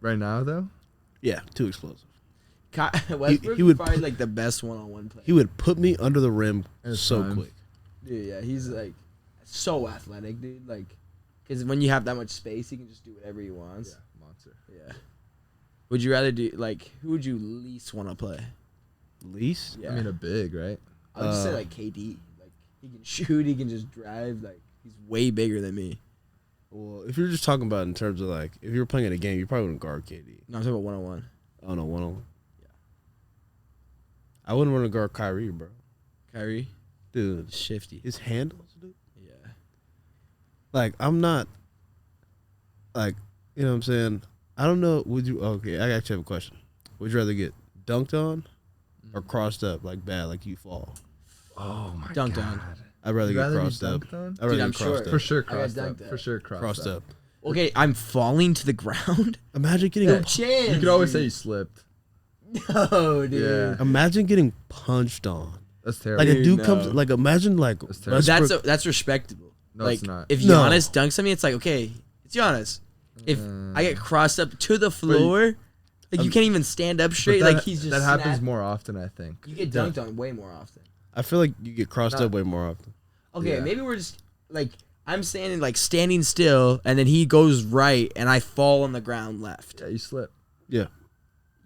Right now, though? Yeah, too explosive. Westbrook he would would probably put- like the best 1-on-1 player. He would put me under the rim It's so fine. quick. Dude, yeah, he's like so athletic, dude. Like, because when you have that much space, he can just do whatever he wants. monster. Yeah. Would you rather do like who would you least want to play? Least? Yeah. I mean, a big, right? I would just say like KD. Like he can shoot, he can just drive. Like he's way bigger than me. Well, if you're just talking about in terms of like, if you were playing in a game, you probably wouldn't guard KD. No, I'm talking about 1-on-1. Oh no, 1-on-1. Yeah. I wouldn't want to guard Kyrie, bro. Kyrie, Dude, shifty. his handles, dude. Yeah. Like, I'm not, like, you know what I'm saying? I don't know. Would you, okay, I actually have a question. Would you rather get dunked on or crossed up, like bad, like you fall? Oh, my Dunked God. on. I'd rather You'd get rather be crossed up. dunked on? I'd rather I'm get crossed short. up. For sure, I got crossed up. dunked For up. sure, Crossed up. Okay, I'm falling to the ground. Imagine getting, No chance. You could always say dude. you slipped. No, dude. Yeah. imagine getting punched on. That's terrible. Like a Dude, dude no. comes, like imagine like That's terrible. But Westbrook- that's respectable. No, like, it's not. If No. Giannis dunks on me, it's like, okay, it's Giannis. If I get crossed up to the floor, like you can't even stand up But straight. that, Like he's just that happens snap- more often, I think. You get dunked on way more often. I feel like you get crossed Not- up way more often. Okay, Yeah. maybe we're just like I'm standing still, and then he goes right, and I fall on the ground left. Yeah, you slip. Yeah,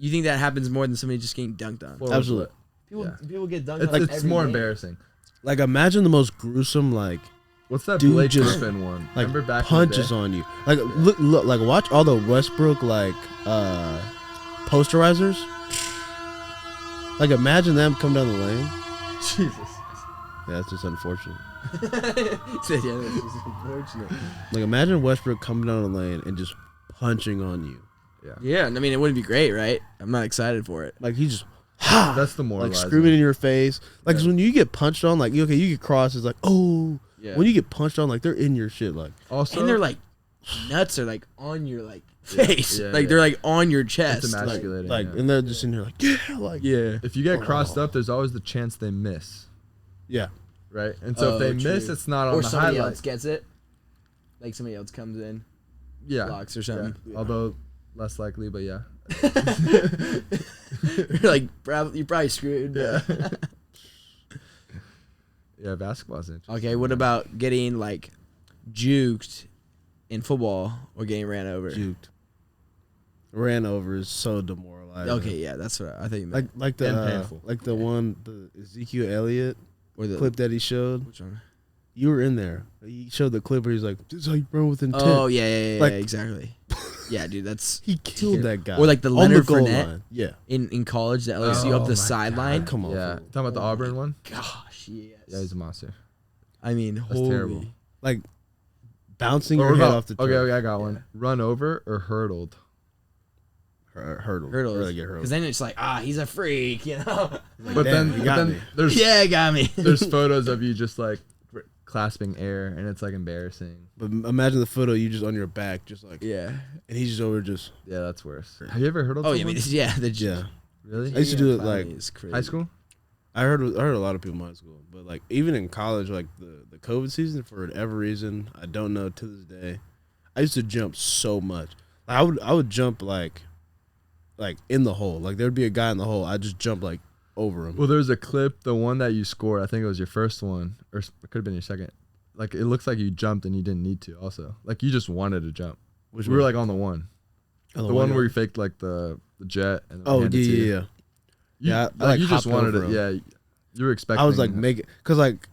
You think that happens more than somebody just getting dunked on? Forward absolutely. slip. People get dunked It's, on. Like it's every more game. embarrassing. Like imagine the most gruesome like What's that Dude Blake just, Griffin one? like Remember back punches in the on you. Like look, like watch all the Westbrook like posterizers. Like imagine them come down the lane. Jesus. Yeah, that's just unfortunate. He said, yeah, this is unfortunate. Like imagine Westbrook coming down the lane and just punching on you. Yeah, I mean, it wouldn't be great, right? I'm not excited for it. Like he just That's the like moralizing. screaming in your face. Like 'cause when you get punched on, like okay, you get crossed. It's like oh. Yeah. When you get punched on, like they're in your shit. Like Also, And they're like nuts are like on your like face. Yeah, like yeah. they're like on your it's chest. Like, emasculating. like, yeah. and they're just in here like yeah, like yeah. If you get crossed up, there's always the chance they miss, yeah. right? And so if they true. miss, it's not on Or the somebody highlight. else gets it. Like somebody else comes in, Yeah, blocks or yeah. something. Although less likely, but yeah. You're like, you're probably screwed. Yeah. Yeah, basketball's interesting. Okay, what about getting like juked in football or getting ran over? Juked. Ran over is so demoralizing. Okay, yeah, that's what I think. You meant. Like And the painful. like the one the Ezekiel Elliott Or the clip that he showed. Which one? You were in there. He showed the clip where he's like, "This is how you run with intent." Oh yeah, Like- exactly. Yeah, dude, that's He killed that guy. Or like the on Leonard goal Fournette. line. Yeah, in college, the LSU Oh up my the sideline. come on. Yeah, fool. talking about the Auburn one. Gosh, yes. Yeah, he's a monster. I mean, That's holy. terrible. Like bouncing Or your what head about- off the okay, track. okay, I got one. Run over or hurdled. Hurdle. Hurdles. Really get Because hurdled. then it's like, he's a freak, you know? But damn, then, you got me. there's Yeah, got me. there's photos of you just like clasping air, and it's like embarrassing. But imagine the photo you just on your back, just like, Yeah. and he's just over just Yeah, that's worse. Have you ever hurdled? Oh, yeah, I someone? mean, yeah. yeah. Really? I used to do it, like, It's crazy. High school? I heard a lot of people in my school, but like even in college, like the COVID season, for whatever reason, I don't know to this day, I used to jump so much. Like, I would jump like in the hole. Like there'd be a guy in the hole, I'd just jump like over him. Well, there's a clip, the one that you scored. I think it was your first one, or it could have been your second. Like it looks like you jumped and you didn't need to. Also, like you just wanted to jump. We were like on the one, the one where you faked like the jet. And oh yeah. Yeah, I you just wanted it. Yeah, you were expecting. I was like, make it, cause like,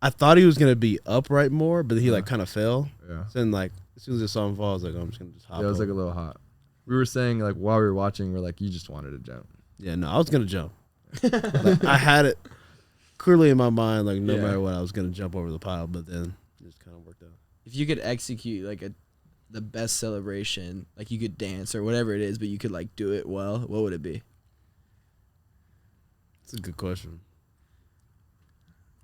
I thought he was gonna be upright more, but he like kind of fell. Yeah. So then like, as soon as I saw him fall, I was like, oh, I'm just gonna just hop. Yeah, it was over. like a little hot. We were saying like while we were watching, we're like, you just wanted to jump. Yeah, no, I was gonna jump. Like, I had it clearly in my mind, like no matter what, I was gonna jump over the pile, but then it just kind of worked out. If you could execute like the best celebration, like you could dance or whatever it is, but you could like do it well, what would it be? That's a good question.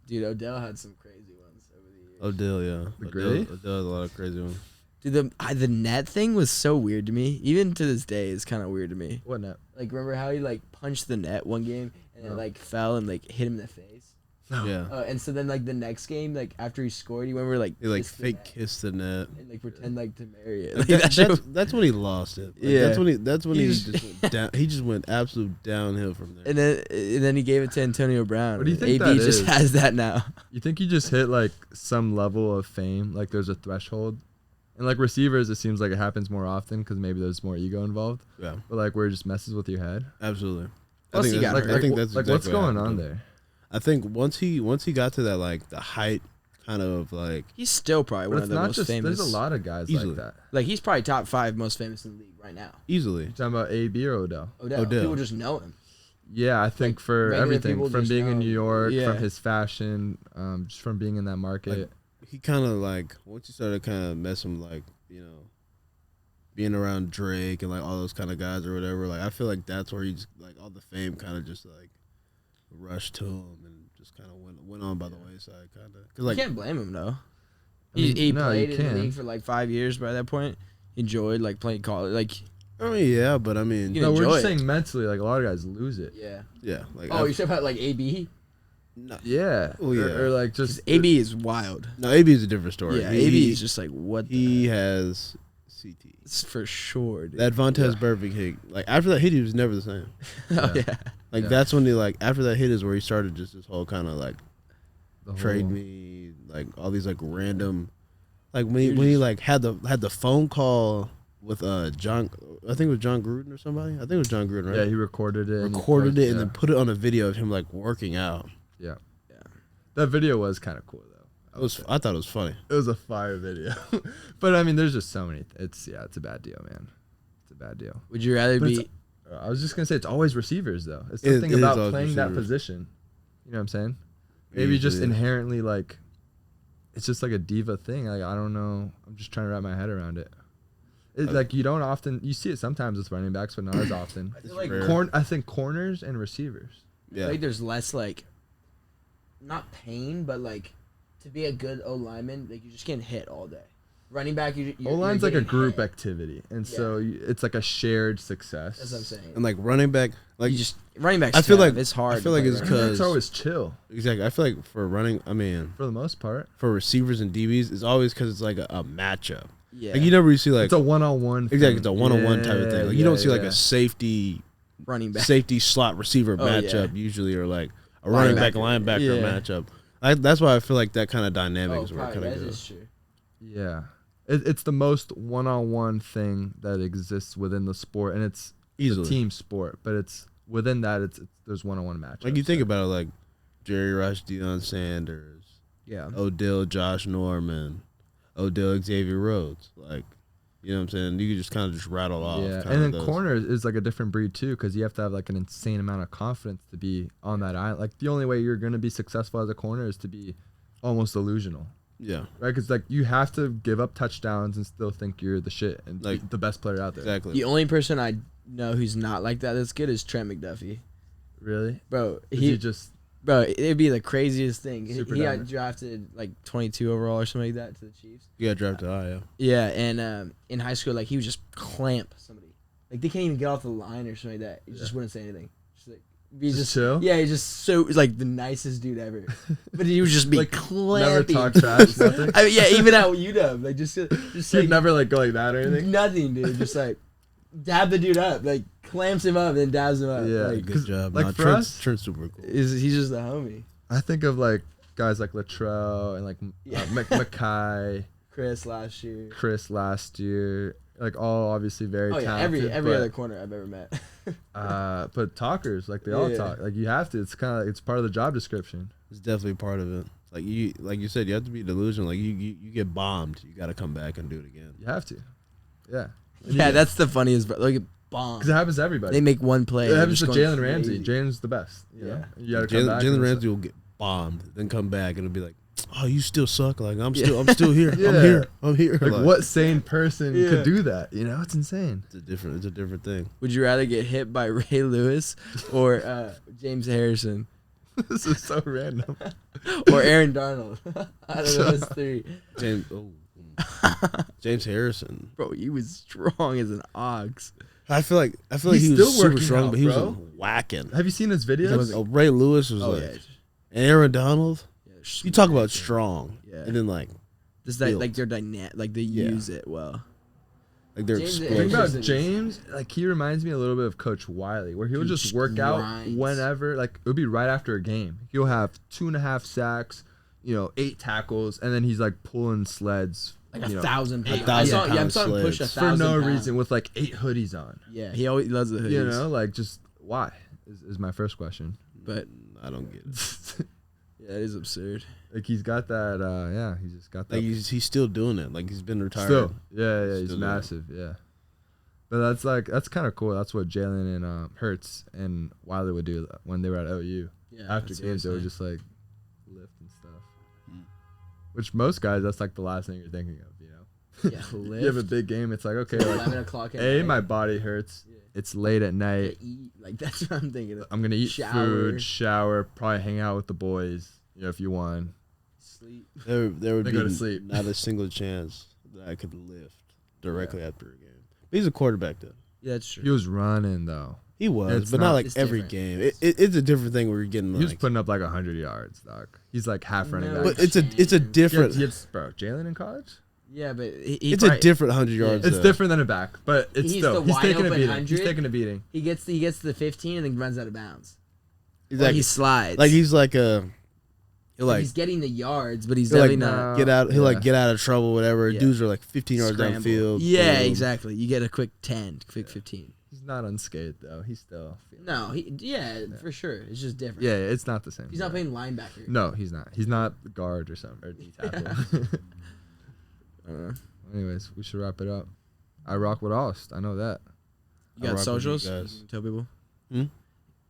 Dude, Odell had some crazy ones over the years. Odell, yeah. The gray? Odell has a lot of crazy ones. Dude, the net thing was so weird to me. Even to this day, it's kind of weird to me. What net? Like, remember how he like punched the net one game and it like fell and like hit him in the face? Yeah. And so then like the next game, like after he scored, he went over like He like kissed the fake net kissed the net. and like pretend like to marry it. Like, that shit was- That's when he lost it. Like, Yeah. That's when he just- just went down. He just went absolute downhill from there. and then he gave it to Antonio Brown. What do you think AB that just is? has that now. You think you just hit like some level of fame? Like there's a threshold, and like receivers, it seems like it happens more often because maybe there's more ego involved. Yeah, But like where it just messes with your head. absolutely. Plus he got I hurt. think that's like exactly what's what going happened. on there? I think once he got to that like the height kind of like He's still probably But one it's of the not most just. famous. There's a lot of guys Easily. like that. Like he's probably top 5 most famous in the league right now. easily. You talking about AB or Odell? Odell. People just know him. Yeah, I think for regular everything people from just being in know- New York, Yeah. from his fashion, just from being in that market. Like, he kind of like once you started kind of messing like being around Drake and like all those kind of guys or whatever. Like I feel like that's where he just like all the fame kind of just like rushed to him and just kind of went on by the wayside kind of. Cause like You can't blame him though. I mean, He no, played you in the can. league for like 5 years by that point. Enjoyed like playing college. Like I mean yeah, but I mean You no, we're enjoy just it. saying mentally, like a lot of guys lose it. yeah. yeah, like Oh, you said about like AB? no, Yeah. Oh, yeah. Or like just AB is wild. no, AB is a different story. Yeah, He- AB is just like what he the has CT. It's for sure, dude. That Vontez Burfict hit, like after that hit, he was never the same. Oh yeah. Like Yeah. that's when he like after that hit is where he started just this whole kind of like the whole- trade me, like all these like random, like when he like had the phone call with John, I think it was John Gruden or somebody. I think it was John Gruden, right? Yeah, he recorded it. Recorded it and yeah. then put it on a video of him like working out. Yeah. Yeah. That video was kind of cool though. I thought it was funny. It was a fire video. But I mean, there's just so many. It's a bad deal, man. It's a bad deal. Would you rather But be it's- I was just gonna say it's always receivers though. It's It something is about always playing that receivers. position. You know what I'm saying? Maybe just Usually. inherently like, it's just like a diva thing. Like I don't know. I'm just trying to wrap my head around it. It's like you don't often you see it sometimes with running backs, but not as often. I feel like rare. I think corners and receivers. Yeah, like there's less like not pain, but like to be a good O lineman, like you just can't hit all day. Running back, you're O line's like a getting group hit. activity, and so it's like a shared success. That's what I'm saying. and like running back, like You just running back. I feel like it's hard. I feel to like play it's running back. Running backs 'cause- are always chill exactly. I feel like for running, I mean, for the most part. for receivers and DBs, it's always because it's like a matchup. Yeah. Like you never really see like It's a one-on-one. exactly it's a one-on-one type of thing. Like you don't see like a safety running back. safety slot receiver Oh, yeah. matchup usually, or like a running back linebacker Yeah. matchup. That's why I feel like that kind of dynamic Oh, is where it probably kind of that goes. is true. Yeah, it's the most one-on-one thing that exists within the sport, and it's Easily. a team sport. But it's within that, it's there's one-on-one matchups. Like you think about it, like Jerry Rice, Deion Sanders, Yeah. Odell, Josh Norman, Odell, Xavier Rhodes. Like, you know what I'm saying? You could just kind of just rattle off. Yeah, kinda and then those. corner is like a different breed too, because you have to have like an insane amount of confidence to be on that island. Like the only way you're gonna be successful as a corner is to be almost delusional, Yeah, right? Because like you have to give up touchdowns and still think you're the shit and Like- be the best player out there. exactly. The only person I know who's not like that that's good is Trent McDuffie. Really? Bro, Is he just bro, it'd be the craziest thing. Super He got dominant. drafted like 22 overall or something like that to the Chiefs. You got drafted high, yeah. Yeah, and in high school, like he would just clamp somebody. Like they can't even get off the line or something like that. He just wouldn't say anything. Just like Be Just chill? Yeah, he's just so like the nicest dude ever. But he would just be Like, clapping. never talk trash, nothing? I mean, yeah, even at UW, like just He'd like never like go like that or anything. nothing, dude. Just like dab the dude up, like clamps him up and dabs him up. Yeah, like, Good job. like, Nah, for Trent's, us- Trent's super cool. he's just a homie. I think of like guys like Latrell and like Yeah. Mackay, Chris last year. Chris last year, like all obviously very Oh yeah, talented. every but, other corner I've ever met. but talkers, like they all Yeah. talk. Like you have to. It's kind of it's part of the job description. It's definitely part of it. Like you said, you have to be delusional. Like you get bombed, you got to come back and do it again. You have to. Yeah. Yeah, that's the funniest. Like bomb. Because it happens to everybody. They make one play. It and happens they're to just Jalen going Ramsey. crazy. Jalen's the best. You Yeah. know? You gotta come back. Jalen and Ramsey will get bombed, then come back and it'll be like, "Oh, you still suck." Like I'm Yeah. still here. Yeah. I'm here. Like what sane person Yeah. could do that? You know, it's insane. It's a different thing. Would you rather get hit by Ray Lewis or James Harrison This is so random. or Aaron Darnold? Out of those three, James Harrison. bro, he was strong as an ox. I feel like He's he was still super working strong, out, but he was bro. like, whacking. Have you seen his videos? Ray Lewis was Oh like, yeah, and Aaron Donald. yeah You talk about strong, Yeah. and then like Just that, built. like they're dynamic, like they Yeah. use it well. they're James Think explosive. about Harrison. James, like he reminds me a little bit of Coach Wiley, where he'll He just work out grinds. whenever, like it would be right after a game. He'll have 2.5 sacks, 8 tackles, and then he's like pulling sleds, Like a you know, 1,000 pounds. 1,000 I pound saw him push sleds. a for 1,000 no pounds. reason with like 8 hoodies on. Yeah, he always loves the hoodies. You know, like just why is my first question. But I don't get it. yeah, it is absurd. Like he's got that, he just got that. Like he's still doing it. Like he's been retired. Still, yeah, Still he's doing it. massive, yeah. But that's kind of cool. That's what Jalen and Hurts and Wiley would do when they were at OU. Yeah, After that's games, they would seriously. just like lift and stuff. Which most guys, that's like the last thing you're thinking of, you know. Yeah, You have a lift. big game, it's like okay, 11 like, o'clock at A, night. my body hurts. Yeah. It's late at To night. eat. Like that's what I'm thinking of. I'm gonna eat Shower. food, shower, probably hang out with the boys. If you won. Sleep. There would They be go to sleep. not a single chance that I could lift directly after a game. But he's a quarterback though. Yeah, that's true. He was running though. He was, It's but not not- like It's every different. game. It's a different thing where you're getting He was like. putting up like 100 yards, dog. He's like half running No. back. But it's a different. Bro, Jalen in college. Yeah, but It's a different 100 yards. It's though. different than a back, but it's He's still the wide taking a open beating. 100. He's taking a beating. He gets to the 15 and then runs out of bounds. He's Or like, he slides. like he's like a. He'll Like, like he's getting the yards, but he's he'll like definitely not. get out. He'll Yeah. like get out of trouble, whatever. Yeah. Dudes are like 15 yards Scramble. downfield. Yeah, boom. exactly. You get a quick 10, quick 15. He's not unscathed though. He's still. No, for sure. It's just different. Yeah, it's not the same. He's not playing linebacker. No, he's not. He's not guard or something or D tackle. Anyways, we should wrap it up. I rock with Ost. I know that. You got rock with socials? you guys. Tell people. Hmm?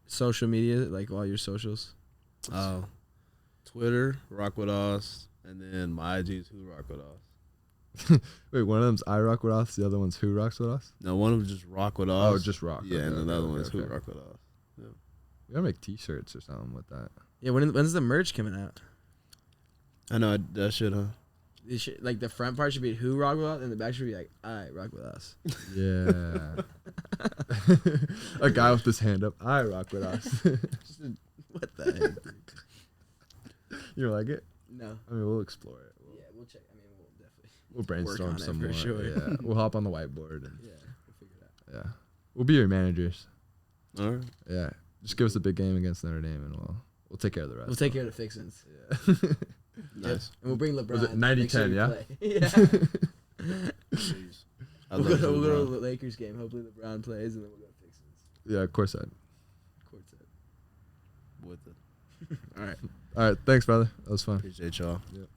Social media, like all your socials. Twitter, Rock with Us, and then my IG is Who Rock with Us. Wait, one of them's I rock with us. The other one's Who rocks with us. No, one of them is just Rock with Us. Oh, just rock. Yeah, Okay, and okay, another okay, one is Who okay. Rock with Us. We gotta make T-shirts or something with that. Yeah, when's the merch coming out? I know that shit, huh? It should, like the front part should be Who Rock With Us, and the back should be like I Rock With Us. Yeah. A guy with his hand up. I rock with us. What the heck? You don't like it? No. I mean, we'll explore it. Yeah, we'll check. I mean, we'll definitely. We'll brainstorm on it some for more. sure. Yeah, we'll hop on the whiteboard and Yeah, we'll figure it out. yeah, we'll be your managers. All right. Yeah, just give us a big game against Notre Dame and we'll take care of the rest. We'll take care of the fixins. Yeah. Nice. And we'll bring LeBron. Was it to make sure 90-10, we yeah? play. Yeah. Jeez. I We'll love go to LeBron. the Lakers game. Hopefully LeBron plays, and then we'll go to fixins. Yeah, of course I. Quartet. With it. All right. All right, thanks, brother. That was fun. Appreciate y'all. Yep.